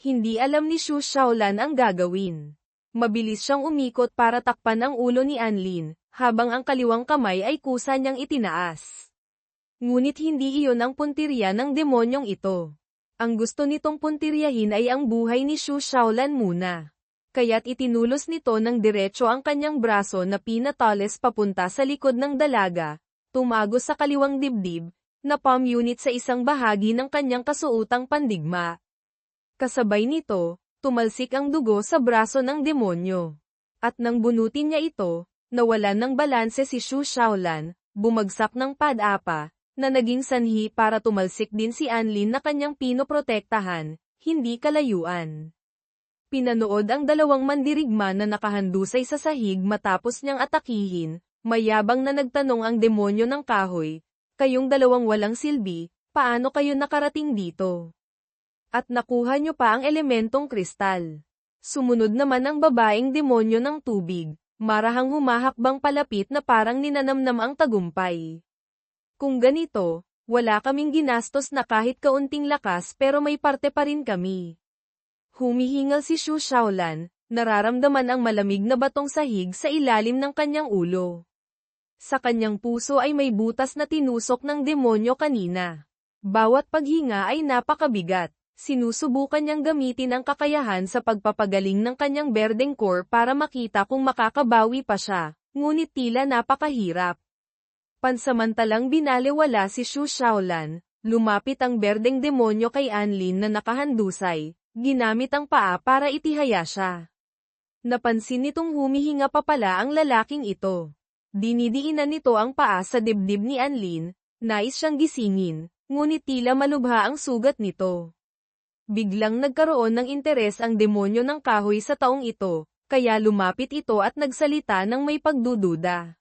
Hindi alam ni Xu Shaolan ang gagawin. Mabilis siyang umikot para takpan ang ulo ni Anlin, habang ang kaliwang kamay ay kusa niyang itinaas. Ngunit hindi iyon ang puntirya ng demonyong ito. Ang gusto nitong puntiryahin ay ang buhay ni Xu Shaolan muna. Kaya't itinulos nito ng diretso ang kanyang braso na pinatales papunta sa likod ng dalaga, tumagos sa kaliwang dibdib, na palm unit sa isang bahagi ng kanyang kasuotang pandigma. Kasabay nito, tumalsik ang dugo sa braso ng demonyo. At nang bunutin niya ito, nawalan ng balanse si Xu Shaolan, bumagsak ng padapa, na naging sanhi para tumalsik din si Anlin na kanyang pinoprotektahan, hindi kalayuan. Pinanood ang dalawang mandirigma na nakahandusay sa sahig matapos niyang atakihin, mayabang na nagtanong ang demonyo ng kahoy, kayong dalawang walang silbi, paano kayo nakarating dito? At nakuha niyo pa ang elementong kristal. Sumunod naman ang babaeng demonyo ng tubig, marahang humahakbang palapit na parang ninanamnam ang tagumpay. Kung ganito, wala kaming ginastos na kahit kaunting lakas pero may parte pa rin kami. Humihingal si Xu Shaolan, nararamdaman ang malamig na batong sahig sa ilalim ng kanyang ulo. Sa kanyang puso ay may butas na tinusok ng demonyo kanina. Bawat paghinga ay napakabigat. Sinusubukan niyang gamitin ang kakayahan sa pagpapagaling ng kanyang berdeng core para makita kung makakabawi pa siya, ngunit tila napakahirap. Pansamantalang binalewala si Xu Shaolan, lumapit ang berdeng demonyo kay Anlin na nakahandusay, ginamit ang paa para itihaya siya. Napansin nitong humihinga pa pala ang lalaking ito. Dinidiinan nito ang paa sa dibdib ni Anlin, nais siyang gisingin, ngunit tila malubha ang sugat nito. Biglang nagkaroon ng interes ang demonyo ng kahoy sa taong ito, kaya lumapit ito at nagsalita ng may pagdududa.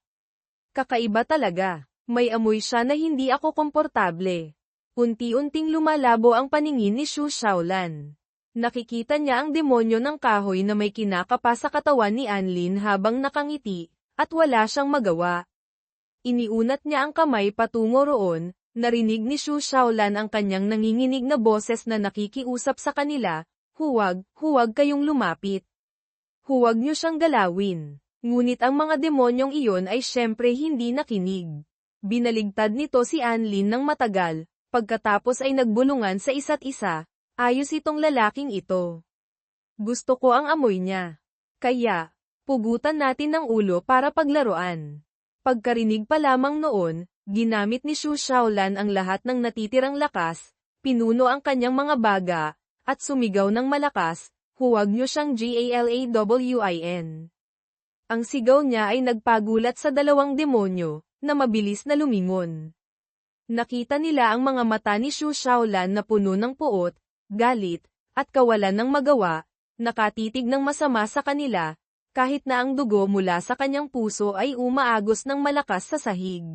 Kakaiba talaga, may amoy siya na hindi ako komportable. Unti-unting lumalabo ang paningin ni Xu Shaolan. Nakikita niya ang demonyo ng kahoy na may kinakapa sa katawan ni Anlin habang nakangiti, at wala siyang magawa. Iniunat niya ang kamay patungo roon. Narinig ni Xu Shaolan ang kanyang nanginginig na boses na nakikiusap sa kanila, huwag kayong lumapit. Huwag niyo siyang galawin. Ngunit ang mga demonyong iyon ay syempre hindi nakinig. Binaligtad nito si Anlin ng matagal, pagkatapos ay nagbulungan sa isa't isa, ayos itong lalaking ito. Gusto ko ang amoy niya. Kaya, pugutan natin ng ulo para paglaruan. Pagkarinig pa lamang noon, ginamit ni Xu Shaolan ang lahat ng natitirang lakas, pinuno ang kanyang mga baga, at sumigaw ng malakas, huwag niyo siyang galawin. Ang sigaw niya ay nagpagulat sa dalawang demonyo, na mabilis na lumingon. Nakita nila ang mga mata ni Xu Shaolan na puno ng puot, galit, at kawalan ng magawa, nakatitig ng masama sa kanila, kahit na ang dugo mula sa kanyang puso ay umaagos ng malakas sa sahig.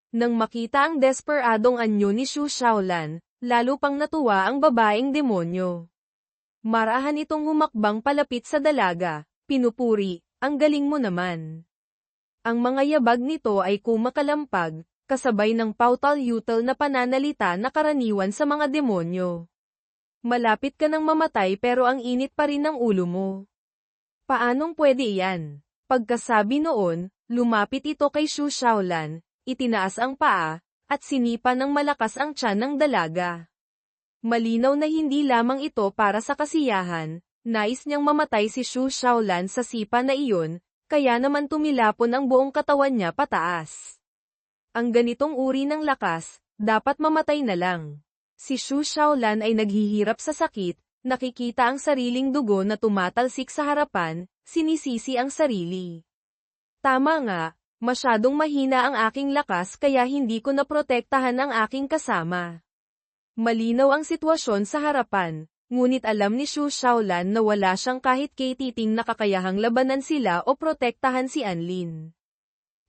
Nang makita ang desperadong anyo ni Xu Shaolan, lalo pang natuwa ang babaeng demonyo. Marahan itong humakbang palapit sa dalaga, pinupuri, ang galing mo naman. Ang mga yabag nito ay kumakalampag, kasabay ng pautal-yutal na pananalita na karaniwan sa mga demonyo. Malapit ka nang mamatay pero ang init pa rin ng ulo mo. Paanong pwede iyan? Pagkasabi noon, lumapit ito kay Shu Shaolan, itinaas ang paa, at sinipa ng malakas ang tiyan ng dalaga. Malinaw na hindi lamang ito para sa kasiyahan, nais niyang mamatay si Shu Shaolan sa sipa na iyon, kaya naman tumilapon ang buong katawan niya pataas. Ang ganitong uri ng lakas, dapat mamatay na lang. Si Shu Shaolan ay naghihirap sa sakit, nakikita ang sariling dugo na tumatalsik sa harapan, sinisisi ang sarili. Tama nga, masyadong mahina ang aking lakas kaya hindi ko naprotektahan ang aking kasama. Malinaw ang sitwasyon sa harapan, ngunit alam ni Shu Shaolan na wala siyang kahit katiting na kakayahang labanan sila o protektahan si Anlin.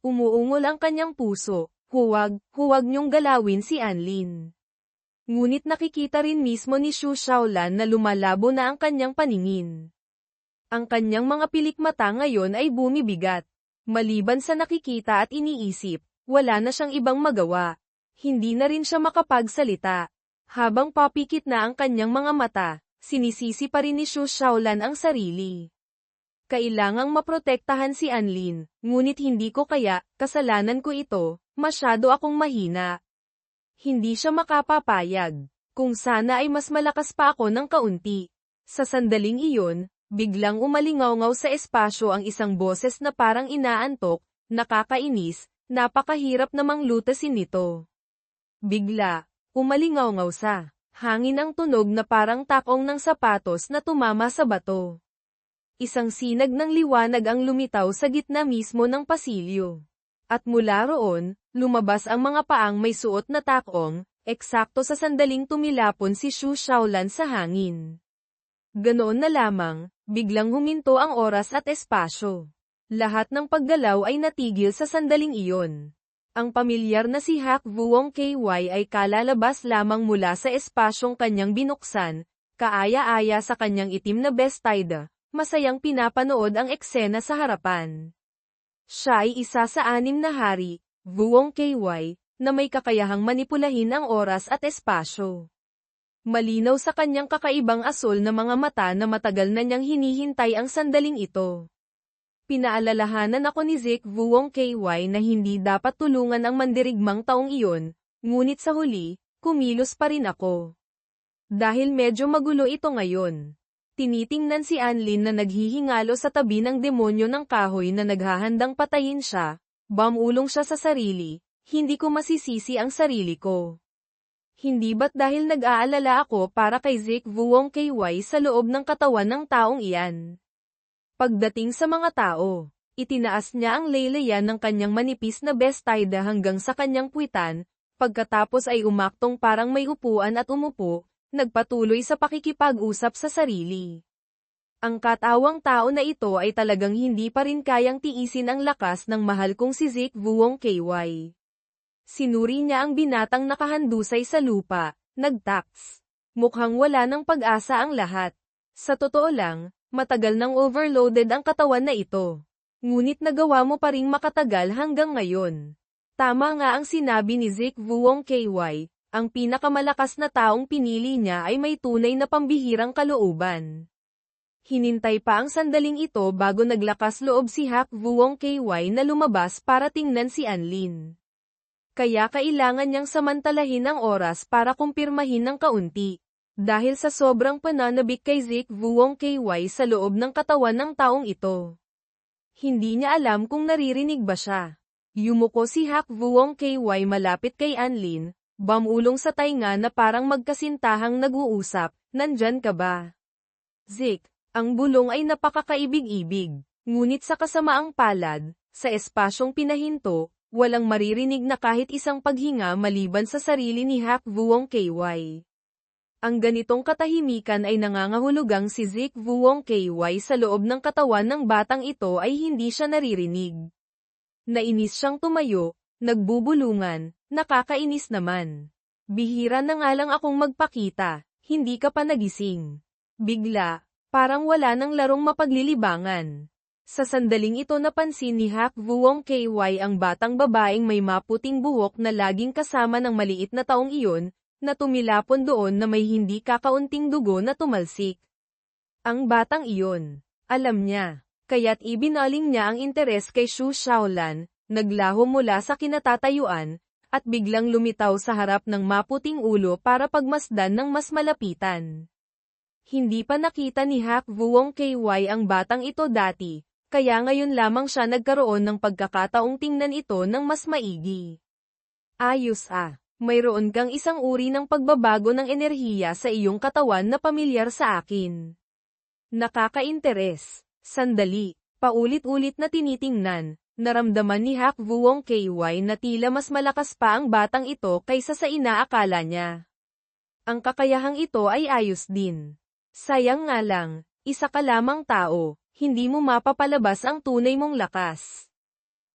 Umuungol ang kanyang puso, huwag niyong galawin si Anlin. Ngunit nakikita rin mismo ni Shu Shaolan na lumalabo na ang kanyang paningin. Ang kanyang mga pilik mata ngayon ay bumibigat. Maliban sa nakikita at iniisip, wala na siyang ibang magawa. Hindi na rin siya makapagsalita. Habang papikit na ang kanyang mga mata, sinisisi pa rin ni Shu Shaolan ang sarili. Kailangang maprotektahan si Anlin, ngunit hindi ko kaya, kasalanan ko ito, masyado akong mahina. Hindi siya makapapayag. Kung sana ay mas malakas pa ako ng kaunti. Sa sandaling iyon, biglang umalingaw-ngaw sa espasyo ang isang boses na parang inaantok, nakakainis, napakahirap namang lutasin nito. Bigla, umalingaw-ngaw sa hangin ang tunog na parang takong ng sapatos na tumama sa bato. Isang sinag ng liwanag ang lumitaw sa gitna mismo ng pasilyo. At mula roon, lumabas ang mga paang may suot na takong, eksakto sa sandaling tumilapon si Shu Shaolan sa hangin. Ganoon na lamang, biglang huminto ang oras at espasyo. Lahat ng paggalaw ay natigil sa sandaling iyon. Ang pamilyar na si Hak Vuong KY ay kalalabas lamang mula sa espasyong kanyang binuksan, kaaya-aya sa kanyang itim na bestida, masayang pinapanood ang eksena sa harapan. Siya ay isa sa 6 na hari, Vuong KY, na may kakayahang manipulahin ang oras at espasyo. Malinaw sa kanyang kakaibang asul na mga mata na matagal na niyang hinihintay ang sandaling ito. Pinaalalahanan ako ni Zik Vuong KY na hindi dapat tulungan ang mandirigmang taong iyon, ngunit sa huli, kumilos pa rin ako. Dahil medyo magulo ito ngayon. Tinitingnan si Anlin na naghihingalo sa tabi ng demonyo ng kahoy na naghahandang patayin siya, bamulong siya sa sarili, hindi ko masisisi ang sarili ko. Hindi ba't dahil nag-aalala ako para kay Zik Vuong KY sa loob ng katawan ng taong iyan? Pagdating sa mga tao, itinaas niya ang laylayan ng kanyang manipis na bestida hanggang sa kanyang puwitan, pagkatapos ay umaktong parang may upuan at umupo, nagpatuloy sa pakikipag-usap sa sarili. Ang katawang tao na ito ay talagang hindi pa rin kayang tiisin ang lakas ng mahal kong si Zik Vuong KY. Sinuri niya ang binatang nakahandusay sa lupa, nagtaks. Mukhang wala ng pag-asa ang lahat. Sa totoo lang, matagal nang overloaded ang katawan na ito. Ngunit nagawa mo pa ring makatagal hanggang ngayon. Tama nga ang sinabi ni Zik Vuong KY. Ang pinakamalakas na taong pinili niya ay may tunay na pambihirang kalooban. Hinintay pa ang sandaling ito bago naglakas loob si Hak Vuong KY na lumabas para tingnan si Anlin. Kaya kailangan niyang samantalahin ang oras para kumpirmahin ng kaunti. Dahil sa sobrang pananabik kay Zik Vuong KY sa loob ng katawan ng taong ito. Hindi niya alam kung naririnig ba siya. Yumuko si Hak Vuong KY malapit kay Anlin. Bamulong sa tainga na parang magkasintahang nag-uusap, nandyan ka ba? Zik, ang bulong ay napakakaibig-ibig, ngunit sa kasamaang palad, sa espasyong pinahinto, walang maririnig na kahit isang paghinga maliban sa sarili ni Hak Vuong KY. Ang ganitong katahimikan ay nangangahulugang si Zik Vuong KY sa loob ng katawan ng batang ito ay hindi siya naririnig. Nainis siyang tumayo, nagbubulungan, nakakainis naman. Bihira na nga lang akong magpakita, hindi ka pa nagising. Bigla, parang wala nang larong mapaglilibangan. Sa sandaling ito napansin ni Hak Vuong KY ang batang babaeng may maputing buhok na laging kasama ng maliit na taong iyon, na tumilapon doon na may hindi kakaunting dugo na tumalsik. Ang batang iyon, alam niya, kaya't ibinaling niya ang interes kay Xu Shaolan, naglaho mula sa kinatatayuan, at biglang lumitaw sa harap ng maputing ulo para pagmasdan ng mas malapitan. Hindi pa nakita ni Hak Vuong KY ang batang ito dati, kaya ngayon lamang siya nagkaroon ng pagkakataong tingnan ito ng mas maigi. Ayos mayroon kang isang uri ng pagbabago ng enerhiya sa iyong katawan na pamilyar sa akin. Nakaka-interes. Sandali, paulit-ulit na tinitingnan, naramdaman ni Hak Vuong KY na tila mas malakas pa ang batang ito kaysa sa inaakala niya. Ang kakayahang ito ay ayos din. Sayang nga lang, isa ka lamang tao. Hindi mo mapapalabas ang tunay mong lakas.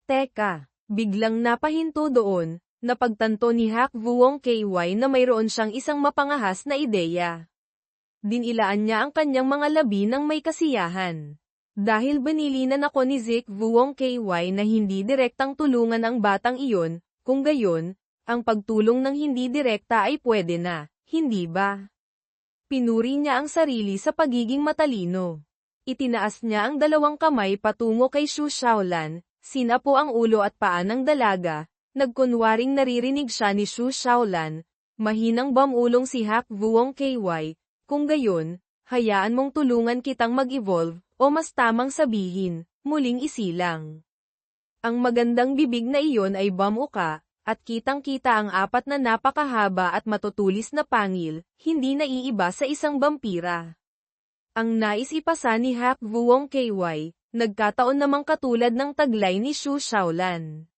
Teka, biglang napahinto doon, napagtanto ni Hak Vuong KY na mayroon siyang isang mapangahas na ideya. Dinilaan niya ang kanyang mga labi ng may kasiyahan. Dahil banilinan ako ni Zik Vuong KY na hindi direktang tulungan ang batang iyon, kung gayon, ang pagtulong ng hindi direkta ay pwede na, hindi ba? Pinuri niya ang sarili sa pagiging matalino. Itinaas niya ang dalawang kamay patungo kay Xu Shaolan, sinapo ang ulo at paa ng dalaga, nagkunwaring naririnig siya ni Xu Shaolan, mahinang bamulong si Hak Vuong KY, kung gayon, hayaan mong tulungan kitang mag-evolve, o mas tamang sabihin, muling isilang. Ang magandang bibig na iyon ay bamuka, at kitang-kita ang apat na napakahaba at matutulis na pangil, hindi naiiba sa isang bampira. Ang nais ipasa ni Hak Vuong KY, nagkataon namang katulad ng taglay ni Xu Shaolan.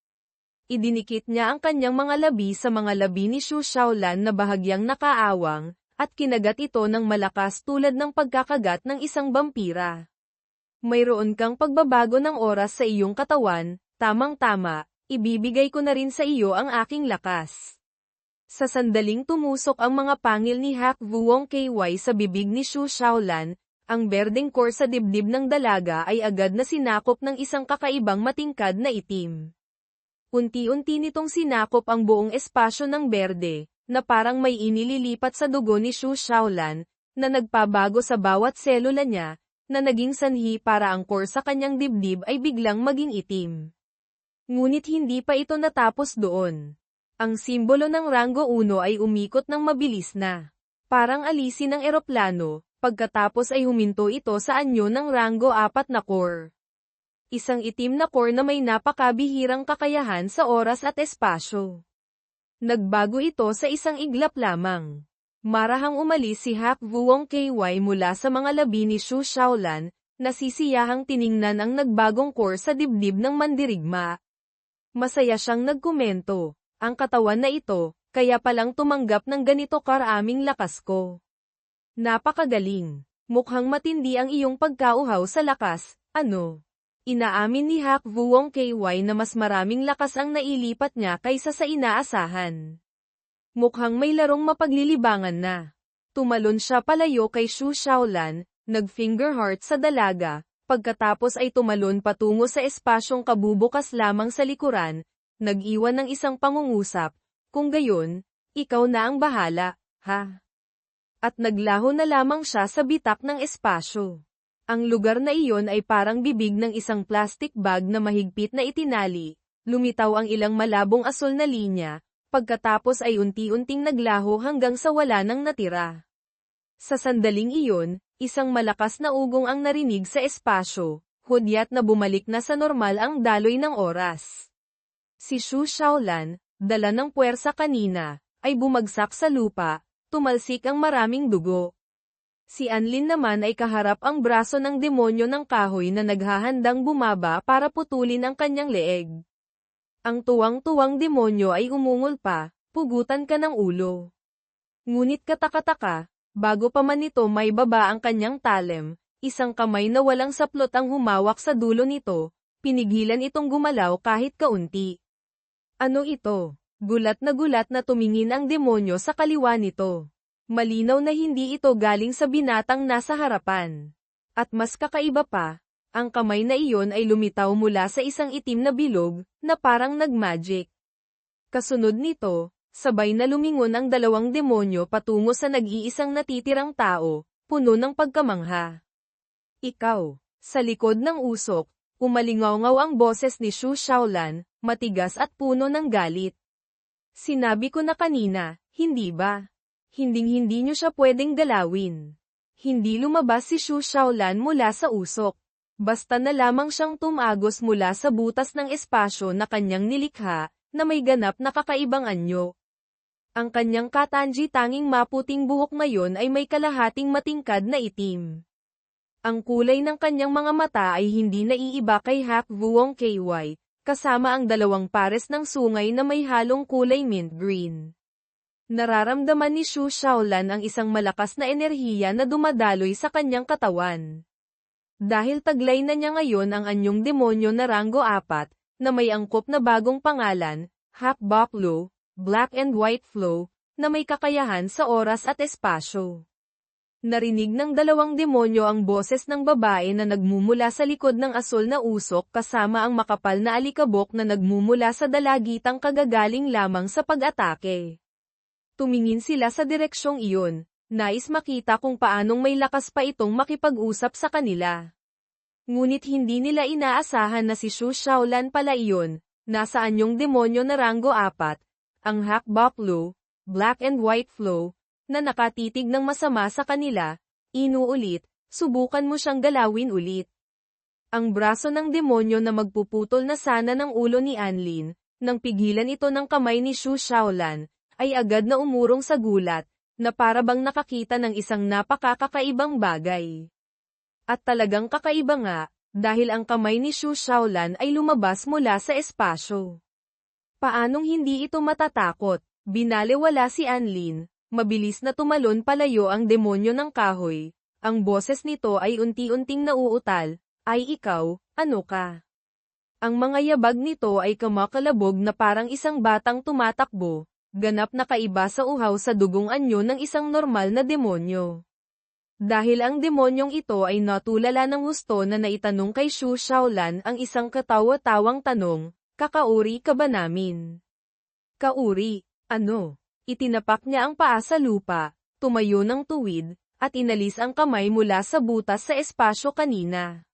Idinikit niya ang kanyang mga labi sa mga labi ni Xu Shaolan na bahagyang nakaawang, at kinagat ito ng malakas tulad ng pagkakagat ng isang bampira. Mayroon kang pagbabago ng oras sa iyong katawan, tamang-tama, ibibigay ko na rin sa iyo ang aking lakas. Sa sandaling tumusok ang mga pangil ni Hak Vuong KY sa bibig ni Xu Shaolan, ang berdeng core sa dibdib ng dalaga ay agad na sinakop ng isang kakaibang matingkad na itim. Unti-unti nitong sinakop ang buong espasyo ng berde, na parang may inililipat sa dugo ni Xu Shaolan, na nagpabago sa bawat selula niya, na naging sanhi para ang core sa kanyang dibdib ay biglang maging itim. Ngunit hindi pa ito natapos doon. Ang simbolo ng Rango 1 ay umikot ng mabilis na. Parang alisin ng eroplano. Pagkatapos ay huminto ito sa anyo ng Rango 4 na core. Isang itim na core na may napakabihirang kakayahan sa oras at espasyo. Nagbago ito sa isang iglap lamang. Marahang umalis si Hak Vuong KY mula sa mga labi ni Xu Shaolan, nasisiyahang tiningnan ang nagbagong core sa dibdib ng mandirigma. Masaya siyang nagkomento, ang katawan na ito, kaya palang tumanggap ng ganito karaming lakas ko. Napakagaling. Mukhang matindi ang iyong pagkauhaw sa lakas, ano? Inaamin ni Hak Vuong KY na mas maraming lakas ang nailipat niya kaysa sa inaasahan. Mukhang may larong mapaglilibangan na. Tumalon siya palayo kay Xu Shaolan, nag-finger heart sa dalaga, pagkatapos ay tumalon patungo sa espasyong kabubukas lamang sa likuran, nag-iwan ng isang pangungusap, kung gayon, ikaw na ang bahala, ha? At naglaho na lamang siya sa bitak ng espasyo. Ang lugar na iyon ay parang bibig ng isang plastic bag na mahigpit na itinali, lumitaw ang ilang malabong asul na linya, pagkatapos ay unti-unting naglaho hanggang sa wala nang natira. Sa sandaling iyon, isang malakas na ugong ang narinig sa espasyo, hudyat na bumalik na sa normal ang daloy ng oras. Si Xu Shaolan, dala ng puwersa kanina, ay bumagsak sa lupa, tumalsik ang maraming dugo. Si Anlin naman ay kaharap ang braso ng demonyo ng kahoy na naghahandang bumaba para putulin ang kanyang leeg. Ang tuwang-tuwang demonyo ay umungol pa, pugutan ka ng ulo. Ngunit kataka-taka, bago pa man ito may baba ang kanyang talem, isang kamay na walang saplot ang humawak sa dulo nito, pinigilan itong gumalaw kahit kaunti. Ano ito? Gulat na tumingin ang demonyo sa kaliwa nito. Malinaw na hindi ito galing sa binatang nasa harapan. At mas kakaiba pa, Ang kamay na iyon ay lumitaw mula sa isang itim na bilog, na parang nagmagic. Kasunod nito, sabay na lumingon ang dalawang demonyo patungo sa nag-iisang natitirang tao, puno ng pagkamangha. Ikaw, sa likod ng usok, umalingaw-ngaw ang boses ni Shu Shaolan, matigas at puno ng galit. Sinabi ko na kanina, hindi ba? Hinding-hindi niyo siya pwedeng galawin. Hindi lumabas si Shu Shaolan mula sa usok. Basta na lamang siyang tumagos mula sa butas ng espasyo na kanyang nilikha, na may ganap na kakaibang anyo. Ang kanyang katanji-tanging maputing buhok ngayon ay may kalahating matingkad na itim. Ang kulay ng kanyang mga mata ay hindi naiiba kay Hak Vuong KY, kasama ang dalawang pares ng sungay na may halong kulay mint green. Nararamdaman ni Shu Shaolan ang isang malakas na enerhiya na dumadaloy sa kanyang katawan. Dahil taglay na niya ngayon ang anyong demonyo na ranggo 4, na may angkop na bagong pangalan, Hak Boklo, Black and White Flow, na may kakayahan sa oras at espasyo. Narinig ng dalawang demonyo ang boses ng babae na nagmumula sa likod ng asul na usok kasama ang makapal na alikabok na nagmumula sa dalagitang kagagaling lamang sa pag-atake. Tumingin sila sa direksyong iyon. Nais makita kung paanong may lakas pa itong makipag-usap sa kanila. Ngunit hindi nila inaasahan na si Shu Shaolan pala iyon, nasa anyong demonyo na ranggo 4, ang Hak Boklo, Black and White Flow, na nakatitig ng masama sa kanila, inuulit, subukan mo siyang galawin ulit. Ang braso ng demonyo na magpuputol na sana ng ulo ni Anlin, nang pigilan ito ng kamay ni Shu Shaolan, ay agad na umurong sa gulat, na para bang nakakita ng isang napakakakaibang bagay. At talagang kakaiba nga, dahil ang kamay ni Shu Shaolan ay lumabas mula sa espasyo. Paanong hindi ito matatakot? Binalewala si Anlin, mabilis na tumalon palayo ang demonyo ng kahoy. Ang boses nito ay unti-unting nauutal, ay ikaw, ano ka? Ang mga yabag nito ay kamakalabog na parang isang batang tumatakbo. Ganap na kaiba sa uhaw sa dugong anyo ng isang normal na demonyo. Dahil ang demonyong ito ay natulala ng husto na naitanong kay Shu Shaolan ang isang katawa-tawang tanong, kakauri ka ba namin? Kauri, ano? Itinapak niya ang paa sa lupa, tumayo ng tuwid, at inalis ang kamay mula sa butas sa espasyo kanina.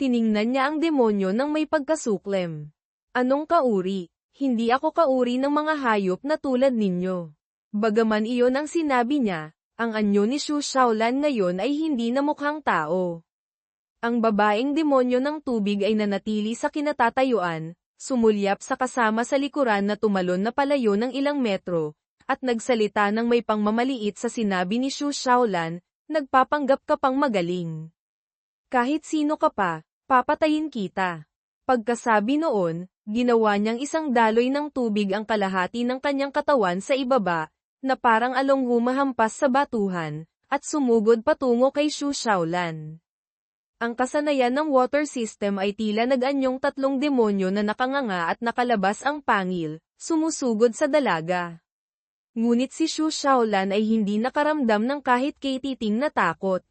Tiningnan niya ang demonyo ng may pagkasuklem. Anong kauri? Hindi ako kauri ng mga hayop na tulad ninyo. Bagaman iyon ang sinabi niya, ang anyo ni Shu Shaolan ngayon ay hindi na mukhang tao. Ang babaeng demonyo ng tubig ay nanatili sa kinatatayuan, sumulyap sa kasama sa likuran na tumalon na palayo ng ilang metro, at nagsalita ng may pangmamaliit sa sinabi ni Shu Shaolan, nagpapanggap ka pang magaling. Kahit sino ka pa, papatayin kita. Pagkasabi noon, ginawa niyang isang daloy ng tubig ang kalahati ng kanyang katawan sa ibaba, na parang along humahampas sa batuhan, at sumugod patungo kay Shu Shaolan. Ang kasanayan ng water system ay tila nag-anyong tatlong demonyo na nakanganga at nakalabas ang pangil, sumusugod sa dalaga. Ngunit si Shu Shaolan ay hindi nakaramdam ng kahit katiting na takot.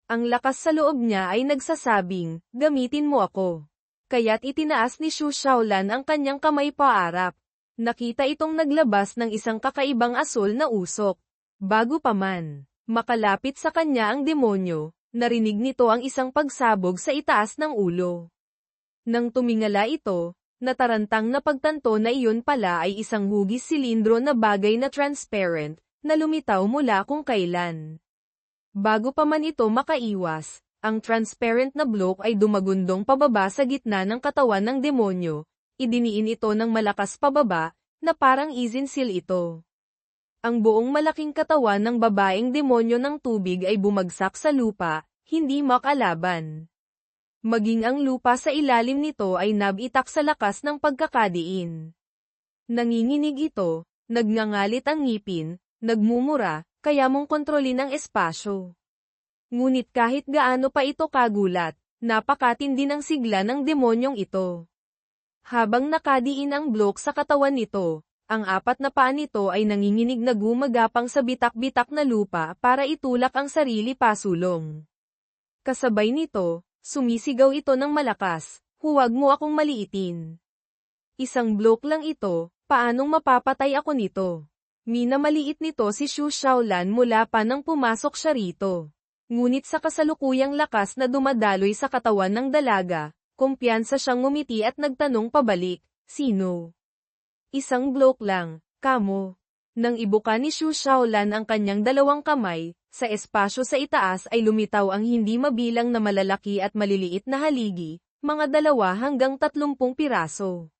Ang lakas sa loob niya ay nagsasabing, gamitin mo ako. Kaya't itinaas ni Shu Shaolan ang kanyang kamay paarap. Nakita itong naglabas ng isang kakaibang asul na usok. Bago pa man makalapit sa kanya ang demonyo, narinig nito ang isang pagsabog sa itaas ng ulo. Nang tumingala ito, natarantang na pagtanto na iyon pala ay isang hugis silindro na bagay na transparent, na lumitaw mula kung kailan. Bago pa man ito makaiwas, ang transparent na bloke ay dumagundong pababa sa gitna ng katawan ng demonyo, idiniin ito ng malakas pababa, na parang isinsil ito. Ang buong malaking katawan ng babaeng demonyo ng tubig ay bumagsak sa lupa, hindi makalaban. Maging ang lupa sa ilalim nito ay nabitak sa lakas ng pagkakadiin. Nanginginig ito, nagngangalit ang ngipin, nagmumura, kaya mong kontrolin ang espasyo. Ngunit kahit gaano pa ito kagulat, napakatindi ng sigla ng demonyong ito. Habang nakadiin ang bloke sa katawan nito, ang apat na paa nito ay nanginginig na gumagapang sa bitak-bitak na lupa para itulak ang sarili pasulong. Kasabay nito, Sumisigaw ito ng malakas, huwag mo akong maliitin. Isang bloke lang ito, paanong mapapatay ako nito? Minamaliit nito si Xu Xiaolan mula pa nang pumasok siya rito. Ngunit sa kasalukuyang lakas na dumadaloy sa katawan ng dalaga, kumpiyansa siyang ngumiti at nagtanong pabalik, sino? Isang bloke lang, kamo. Nang ibuka ni Xu Xiaolan ang kanyang dalawang kamay, sa espasyo sa itaas ay lumitaw ang hindi mabilang na malalaki at maliliit na haligi, mga 2 hanggang 30 piraso.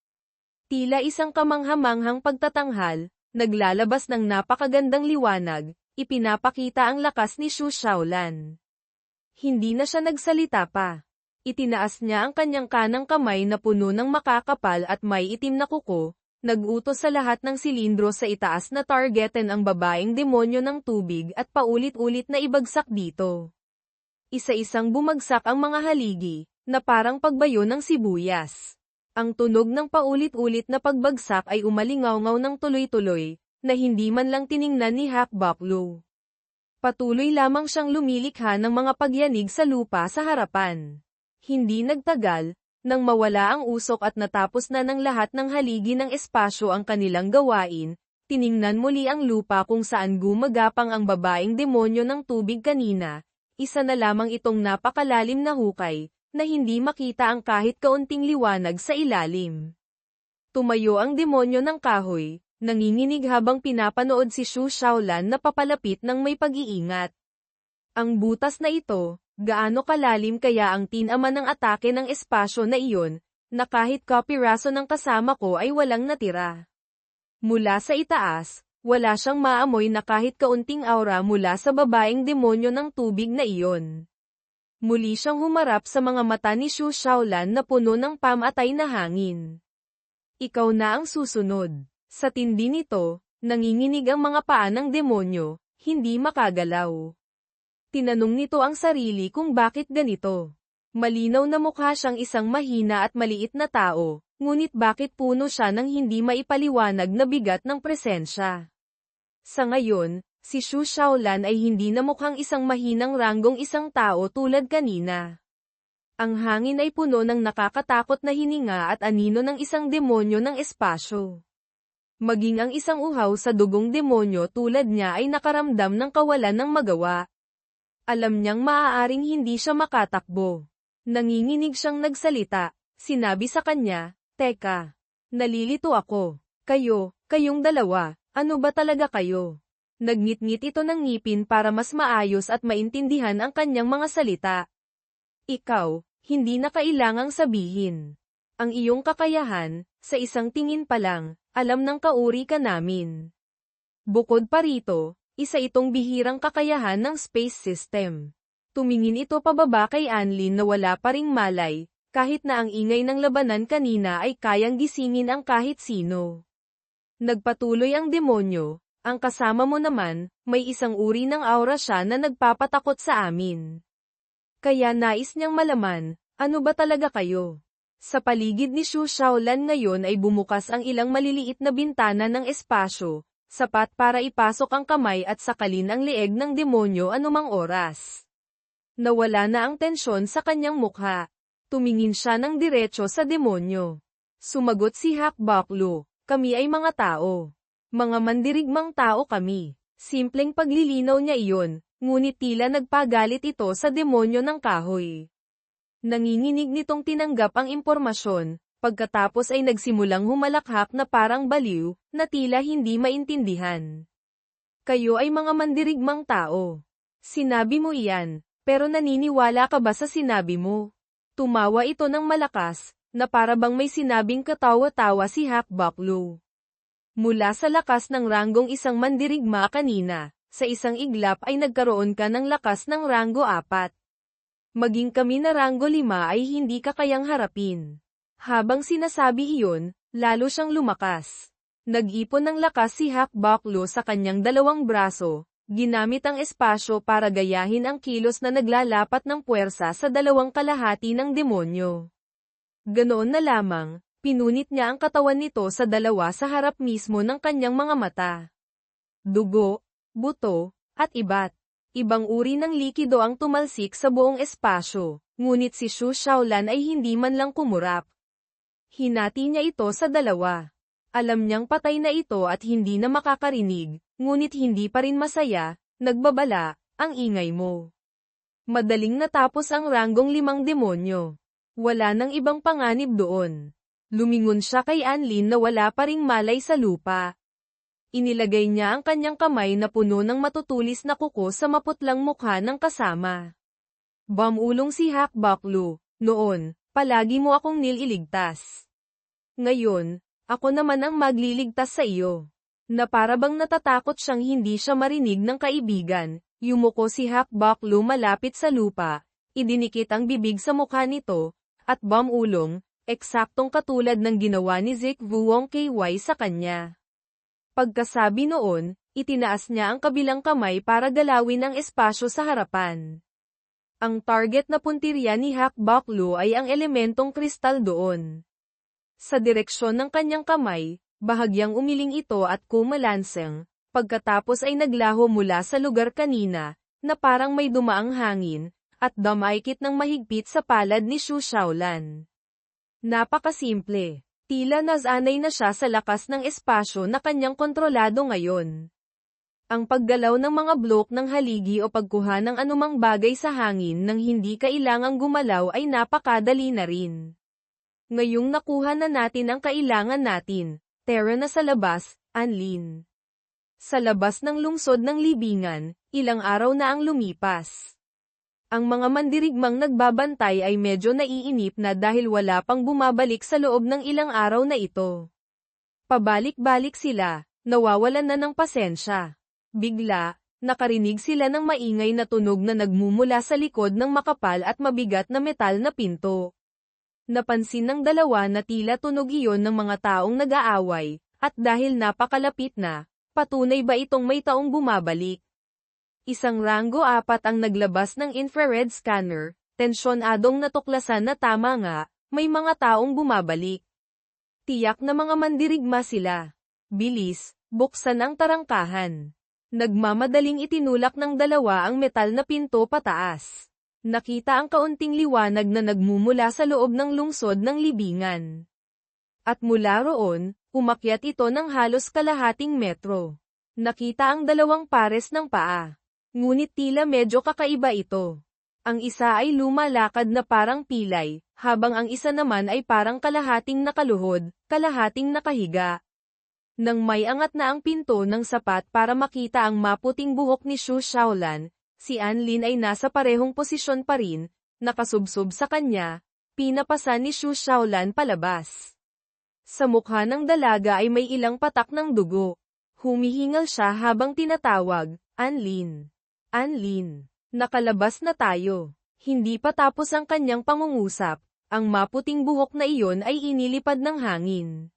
Tila isang kamanghamanghang pagtatanghal, naglalabas ng napakagandang liwanag, ipinapakita ang lakas ni Xu Xiaolan. Hindi na siya nagsalita pa. Itinaas niya ang kanyang kanang kamay na puno ng makakapal at may itim na kuko, nag-utos sa lahat ng silindro sa itaas na targetin ang babaeng demonyo ng tubig at paulit-ulit na ibagsak dito. Isa-isang bumagsak ang mga haligi, na parang pagbayo ng sibuyas. Ang tunog ng paulit-ulit na pagbagsak ay umalingaw-ngaw ng tuloy-tuloy, na hindi man lang tiningnan ni Hak Baklo. Patuloy lamang siyang lumilikha ng mga pagyanig sa lupa sa harapan. Hindi nagtagal, nang mawala ang usok at natapos na ng lahat ng haligi ng espasyo ang kanilang gawain, tiningnan muli ang lupa kung saan gumagapang ang babaeng demonyo ng tubig kanina, isa na lamang itong napakalalim na hukay, na hindi makita ang kahit kaunting liwanag sa ilalim. Tumayo ang demonyo ng kahoy, nanginginig habang pinapanood si Xu Xiaolan na papalapit ng may pag-iingat. Ang butas na ito, gaano kalalim kaya ang tinama ng atake ng espasyo na iyon, na kahit kapiraso ng kasama ko ay walang natira. Mula sa itaas, wala siyang maamoy na kahit kaunting aura mula sa babaeng demonyo ng tubig na iyon. Muli siyang humarap sa mga mata ni Xu Xiaolan na puno ng pamatay na hangin. Ikaw na ang susunod. Sa tindi nito, nanginginig ang mga paa ng demonyo, hindi makagalaw. Tinanong nito ang sarili kung bakit ganito. Malinaw na mukha siyang isang mahina at maliit na tao, ngunit bakit puno siya ng hindi maipaliwanag na bigat ng presensya. Sa ngayon, si Xu Xiaolan ay hindi na mukhang isang mahinang ranggong isang tao tulad kanina. Ang hangin ay puno ng nakakatakot na hininga at anino ng isang demonyo ng espasyo. Maging ang isang uhaw sa dugong demonyo tulad niya ay nakaramdam ng kawalan ng magawa. Alam niyang maaaring hindi siya makatakbo. Nanginginig siyang nagsalita, sinabi sa kanya, "Teka, nalilito ako. Kayong dalawa, ano ba talaga kayo?" Nagngit-ngit ito ng ngipin para mas maayos at maintindihan ang kanyang mga salita. Ikaw, hindi na kailangang sabihin. Ang iyong kakayahan, sa isang tingin pa lang, alam ng kauri ka namin. Bukod pa rito, isa itong bihirang kakayahan ng space system. Tumingin ito pababa kay Anlin na wala pa ring malay, kahit na ang ingay ng labanan kanina ay kayang gisingin ang kahit sino. Nagpatuloy ang demonyo, ang kasama mo naman, may isang uri ng aura siya na nagpapatakot sa amin. Kaya nais niyang malaman, ano ba talaga kayo? Sa paligid ni Xu Xiaolan ngayon ay bumukas ang ilang maliliit na bintana ng espasyo, sapat para ipasok ang kamay at sakalin ang leeg ng demonyo anumang oras. Nawala na ang tensyon sa kanyang mukha. Tumingin siya ng diretso sa demonyo. Sumagot si Hak Baklo, kami ay mga tao. Mga mandirigmang tao kami. Simpleng paglilinaw niya iyon, ngunit tila nagpagalit ito sa demonyo ng kahoy. Nanginginig nitong tinanggap ang impormasyon, pagkatapos ay nagsimulang humalakhak na parang baliw, na tila hindi maintindihan. Kayo ay mga mandirigmang tao. Sinabi mo iyan, pero naniniwala ka ba sa sinabi mo? Tumawa ito ng malakas, na para bang may sinabing katawa-tawa si Hak Baklo. Mula sa lakas ng ranggong isang mandirigma kanina, sa isang iglap ay nagkaroon ka ng lakas ng ranggo 4. Maging kami na ranggo 5 ay hindi ka kayang harapin. Habang sinasabi iyon, lalo siyang lumakas. Nag-ipon ng lakas si Hak Baklo sa kanyang dalawang braso, ginamit ang espasyo para gayahin ang kilos na naglalapat ng puwersa sa 2 kalahati ng demonyo. Ganoon na lamang, pinunit niya ang katawan nito sa 2 sa harap mismo ng kanyang mga mata. Dugo, buto, at ibang uri ng likido ang tumalsik sa buong espasyo, Ngunit si Shu Shaolan ay hindi man lang kumurap. Hinati niya ito sa dalawa. Alam niyang patay na ito at hindi na makakarinig, ngunit hindi pa rin masaya, nagbabala, ang ingay mo. Madaling natapos ang ranggong 5 demonyo. Wala nang ibang panganib doon. Lumingon siya kay Anlin na wala pa ring malay sa lupa. Inilagay niya ang kanyang kamay na puno ng matutulis na kuko sa maputlang mukha ng kasama. Bamulong si Hak Baklu, noon, palagi mo akong nililigtas. Ngayon, ako naman ang magliligtas sa iyo. Na parabang natatakot siyang hindi siya marinig ng kaibigan, yumuko si Hak Baklu malapit sa lupa, idinikit ang bibig sa mukha nito, at bamulong, eksaktong katulad ng ginawa ni Zik Vuong KY sa kanya. Pagkasabi noon, itinaas niya ang kabilang kamay para galawin ang espasyo sa harapan. Ang target na puntirya ni Hak Baklu ay ang elementong kristal doon. Sa direksyon ng kanyang kamay, bahagyang umiling ito at kumalanseng, pagkatapos ay naglaho mula sa lugar kanina, na parang may dumaang hangin, at damaykit ng mahigpit sa palad ni Shu Shaolan. Napakasimple. Tila nasanay na siya sa lakas ng espasyo na kanyang kontrolado ngayon. Ang paggalaw ng mga blok ng haligi o pagkuha ng anumang bagay sa hangin nang hindi kailangang gumalaw ay napakadali na rin. Ngayong nakuha na natin ang kailangan natin, tara na sa labas, Anlin. Sa labas ng lungsod ng libingan, ilang araw na ang lumipas. Ang mga mandirigmang nagbabantay ay medyo naiinip na dahil wala pang bumabalik sa loob ng ilang araw na ito. Pabalik-balik sila, nawawalan na ng pasensya. Bigla, nakarinig sila ng maingay na tunog na nagmumula sa likod ng makapal at mabigat na metal na pinto. Napansin ng dalawa na tila tunog iyon ng mga taong nag-aaway, at dahil napakalapit na, patunay ba itong may taong bumabalik? Isang ranggo 4 ang naglabas ng infrared scanner, tensyonadong natuklasan na tama nga, may mga taong bumabalik. Tiyak na mga mandirigma sila. Bilis, buksan ang tarangkahan. Nagmamadaling itinulak ng dalawa ang metal na pinto pataas. Nakita ang kaunting liwanag na nagmumula sa loob ng lungsod ng libingan. At mula roon, umakyat ito ng halos kalahating metro. Nakita ang 2 pares ng paa. Ngunit tila medyo kakaiba ito. Ang isa ay lumalakad na parang pilay, habang ang isa naman ay parang kalahating nakaluhod, kalahating nakahiga. Nang may angat na ang pinto ng sapat para makita ang maputing buhok ni Shu Shaolan, si Anlin ay nasa parehong posisyon pa rin, nakasubsob sa kanya, pinapasan ni Shu Shaolan palabas. Sa mukha ng dalaga ay may ilang patak ng dugo. Humihingal siya habang tinatawag, Anlin. Anlin. Nakalabas na tayo. Hindi pa tapos ang kanyang pangungusap, ang maputing buhok na iyon ay inilipad ng hangin.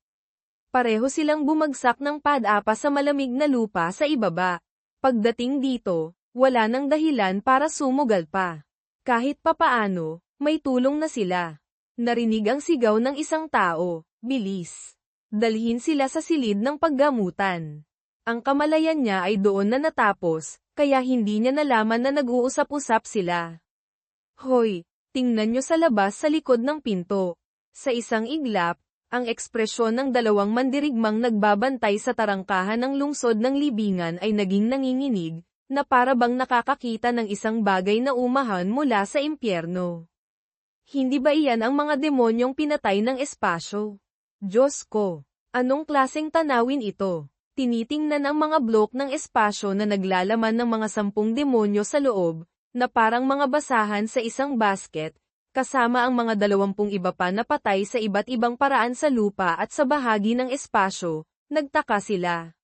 Pareho silang bumagsak ng padapa sa malamig na lupa sa ibaba. Pagdating dito, wala nang dahilan para sumugal pa. Kahit papaano, may tulong na sila. Narinig ang sigaw ng isang tao, bilis. Dalhin sila sa silid ng paggamutan. Ang kamalayan niya ay doon na natapos, kaya hindi niya nalaman na nag-uusap-usap sila. Hoy, tingnan niyo sa labas sa likod ng pinto. Sa isang iglap, ang ekspresyon ng 2 mandirigmang nagbabantay sa tarangkahan ng lungsod ng libingan ay naging nanginginig, na para bang nakakakita ng isang bagay na umahan mula sa impyerno. Hindi ba iyan ang mga demonyong pinatay ng espasyo? Diyos ko! Anong klaseng tanawin ito? Tinitingnan ang mga blok ng espasyo na naglalaman ng mga 10 demonyo sa loob, na parang mga basahan sa isang basket, kasama ang mga 20 iba pa na patay sa iba't ibang paraan sa lupa at sa bahagi ng espasyo. Nagtaka sila.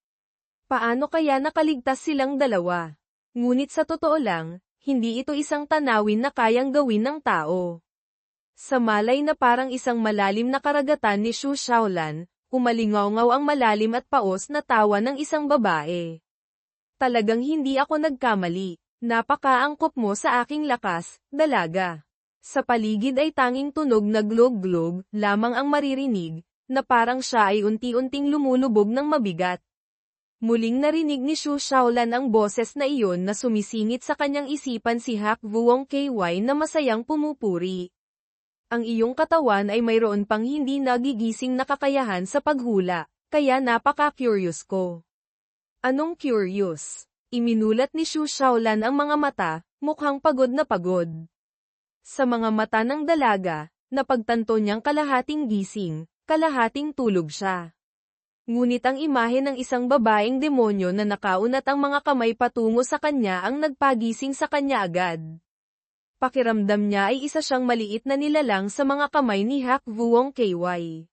Paano kaya nakaligtas silang dalawa? Ngunit sa totoo lang, hindi ito isang tanawin na kayang gawin ng tao. Sa malay na parang isang malalim na karagatan ni Shu Shaolan, umalingaw-ngaw ang malalim at paos na tawa ng isang babae. Talagang hindi ako nagkamali. Napakaangkop mo sa aking lakas, dalaga. Sa paligid ay tanging tunog na glog-glog lamang ang maririnig, na parang siya ay unti-unting lumulubog ng mabigat. Muling narinig ni Xu Shaolan ang boses na iyon na sumisingit sa kanyang isipan si Hak Vuong KY na masayang pumupuri. Ang iyong katawan ay mayroon pang hindi nagigising na kakayahan sa paghula, kaya napaka-curious ko. Anong curious? Iminulat ni Xu Shaolan ang mga mata, mukhang pagod na pagod. Sa mga mata ng dalaga, napagtanto niyang kalahating gising, kalahating tulog siya. Ngunit ang imahe ng isang babaeng demonyo na nakaunat ang mga kamay patungo sa kanya ang nagpagising sa kanya agad. Pakiramdam niya ay isa siyang maliit na nilalang sa mga kamay ni Hak Vuong KY.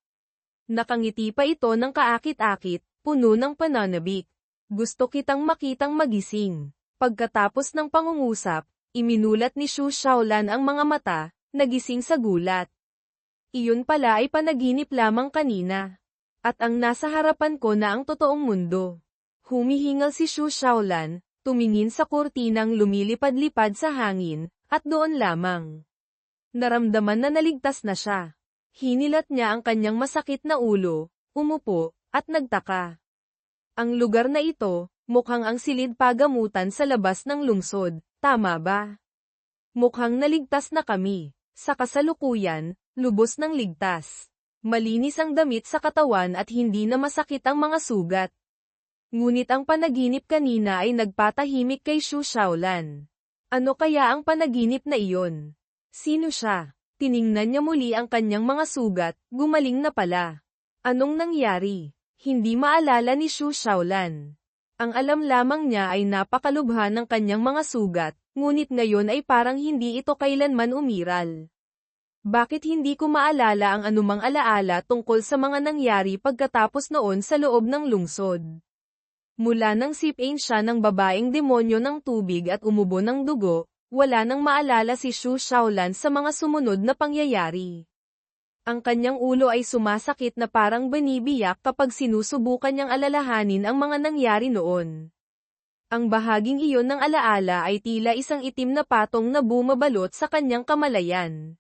Nakangiti pa ito ng kaakit-akit, puno ng pananabik. Gusto kitang makitang magising. Pagkatapos ng pangungusap, iminulat ni Xu Shaolan ang mga mata, nagising sa gulat. Iyon pala ay panaginip lamang kanina. At ang nasa harapan ko na ang totoong mundo. Humihingal si Xu Shaolan, tumingin sa kurtinang lumilipad-lipad sa hangin, at doon lamang. Naramdaman na naligtas na siya. Hinilat niya ang kanyang masakit na ulo, umupo, at nagtaka. Ang lugar na ito, mukhang ang silid pagamutan sa labas ng lungsod, tama ba? Mukhang naligtas na kami. Sa kasalukuyan, lubos ng ligtas. Malinis ang damit sa katawan at hindi na masakit ang mga sugat. Ngunit ang panaginip kanina ay nagpatahimik kay Xu Shaolan. Ano kaya ang panaginip na iyon? Sino siya? Tiningnan niya muli ang kanyang mga sugat, gumaling na pala. Anong nangyari? Hindi maalala ni Xu Shaolan. Ang alam lamang niya ay napakalubha ng kanyang mga sugat, ngunit ngayon ay parang hindi ito kailanman umiral. Bakit hindi ko maalala ang anumang alaala tungkol sa mga nangyari pagkatapos noon sa loob ng lungsod? Mula nang sipain siya ng babaeng demonyo ng tubig at umubo ng dugo, wala nang maalala si Xu Shaolan sa mga sumunod na pangyayari. Ang kanyang ulo ay sumasakit na parang binibiyak kapag sinusubukan niyang alalahanin ang mga nangyari noon. Ang bahaging iyon ng alaala ay tila isang itim na patong na bumabalot sa kanyang kamalayan.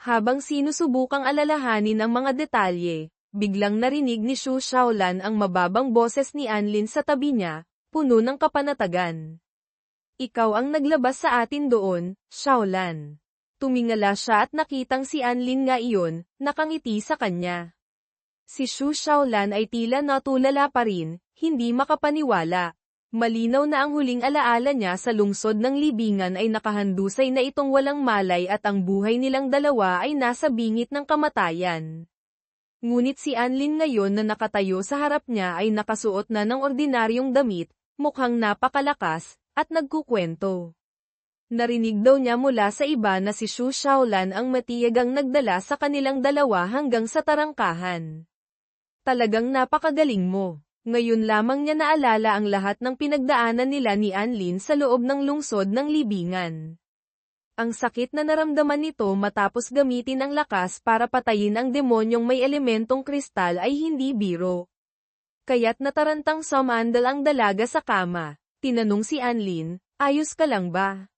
Habang sinusubukang alalahanin ang mga detalye, biglang narinig ni Xu Shaolan ang mababang boses ni Anlin sa tabi niya, puno ng kapanatagan. Ikaw ang naglabas sa atin doon, Shaolan. Tumingala siya at nakitang si Anlin nga iyon, nakangiti sa kanya. Si Xu Shaolan ay tila natulala pa rin, hindi makapaniwala. Malinaw na ang huling alaala niya sa lungsod ng libingan ay nakahandusay na itong walang malay at ang buhay nilang dalawa ay nasa bingit ng kamatayan. Ngunit si Anlin ngayon na nakatayo sa harap niya ay nakasuot na ng ordinaryong damit, mukhang napakalakas, at nagkukwento. Narinig daw niya mula sa iba na si Xu Shaolan ang matiyagang nagdala sa kanilang dalawa hanggang sa tarangkahan. Talagang napakagaling mo. Ngayon lamang niya naalala ang lahat ng pinagdaanan nila ni Anlin sa loob ng lungsod ng libingan. Ang sakit na naramdaman nito matapos gamitin ang lakas para patayin ang demonyong may elementong kristal ay hindi biro. Kaya't natarantang sumandal ang dalaga sa kama. Tinanong si Anlin, ayos ka lang ba?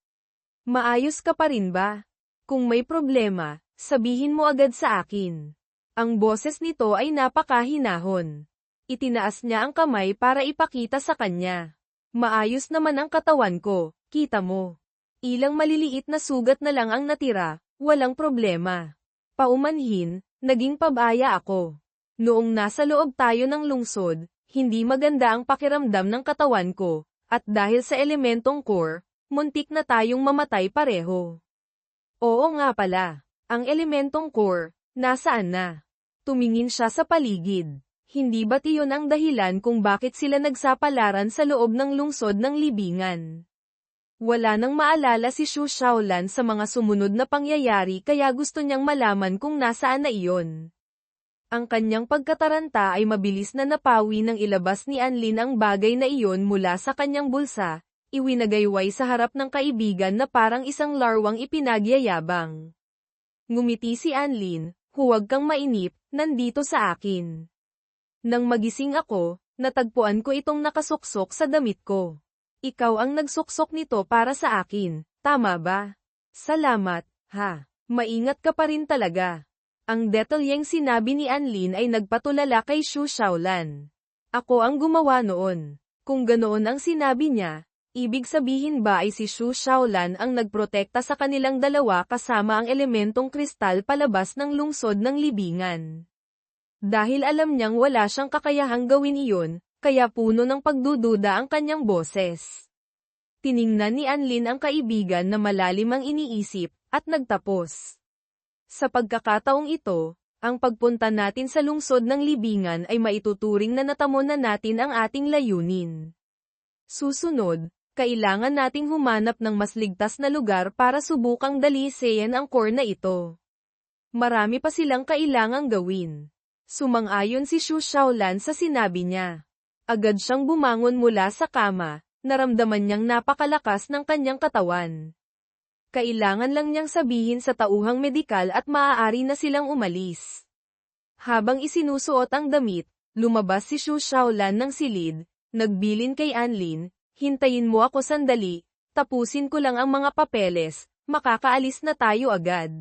Maayos ka pa rin ba? Kung may problema, sabihin mo agad sa akin. Ang boses nito ay napakahinahon. Itinaas niya ang kamay para ipakita sa kanya. Maayos naman ang katawan ko, kita mo. Ilang maliliit na sugat na lang ang natira, walang problema. Paumanhin, naging pabaya ako. Noong nasa loob tayo ng lungsod, hindi maganda ang pakiramdam ng katawan ko, at dahil sa elementong core, muntik na tayong mamatay pareho. Oo nga pala, ang elementong core, nasaan na? Tumingin siya sa paligid. Hindi ba't iyon ang dahilan kung bakit sila nagsapalaran sa loob ng lungsod ng libingan? Wala nang maalala si Xu Shaolan sa mga sumunod na pangyayari kaya gusto niyang malaman kung nasaan na iyon. Ang kanyang pagkataranta ay mabilis na napawi nang ilabas ni Anlin ang bagay na iyon mula sa kanyang bulsa, iwinagayway sa harap ng kaibigan na parang isang larwang ipinagyayabang. Ngumiti si Anlin, huwag kang mainip, nandito sa akin. Nang magising ako, natagpuan ko itong nakasuksok sa damit ko. Ikaw ang nagsuksok nito para sa akin, tama ba? Salamat, ha. Maingat ka pa rin talaga. Ang detalyeng sinabi ni Anlin ay nagpatulala kay Xu Shaolan. Ako ang gumawa noon. Kung ganoon ang sinabi niya, ibig sabihin ba ay si Xu Shaolan ang nagprotekta sa kanilang dalawa kasama ang elementong kristal palabas ng lungsod ng libingan? Dahil alam niyang wala siyang kakayahang gawin iyon, kaya puno ng pagdududa ang kanyang boses. Tiningnan ni Anlin ang kaibigan na malalim ang iniisip, at nagtapos. Sa pagkakataong ito, ang pagpunta natin sa lungsod ng libingan ay maituturing na natamo na natin ang ating layunin. Susunod, kailangan nating humanap ng mas ligtas na lugar para subukang daliseyan ang core na ito. Marami pa silang kailangang gawin. Sumang-ayon si Xu Shaolan sa sinabi niya. Agad siyang bumangon mula sa kama, naramdaman niyang napakalakas ng kanyang katawan. Kailangan lang niyang sabihin sa tauhang medikal at maaari na silang umalis. Habang isinusuot ang damit, lumabas si Xu Shaolan ng silid, nagbilin kay Anlin, hintayin mo ako sandali, tapusin ko lang ang mga papeles, makakaalis na tayo agad.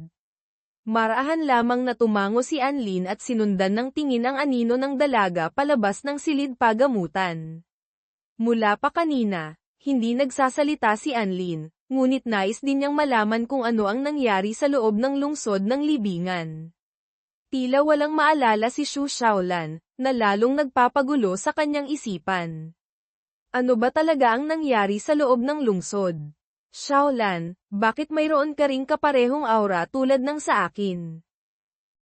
Marahan lamang na tumango si Anlin at sinundan ng tingin ang anino ng dalaga palabas ng silid pagamutan. Mula pa kanina, hindi nagsasalita si Anlin, ngunit nais din niyang malaman kung ano ang nangyari sa loob ng lungsod ng libingan. Tila walang maalala si Xu Shaolan, na lalong nagpapagulo sa kanyang isipan. Ano ba talaga ang nangyari sa loob ng lungsod? Shaolan, bakit mayroon ka ring kaparehong aura tulad ng sa akin?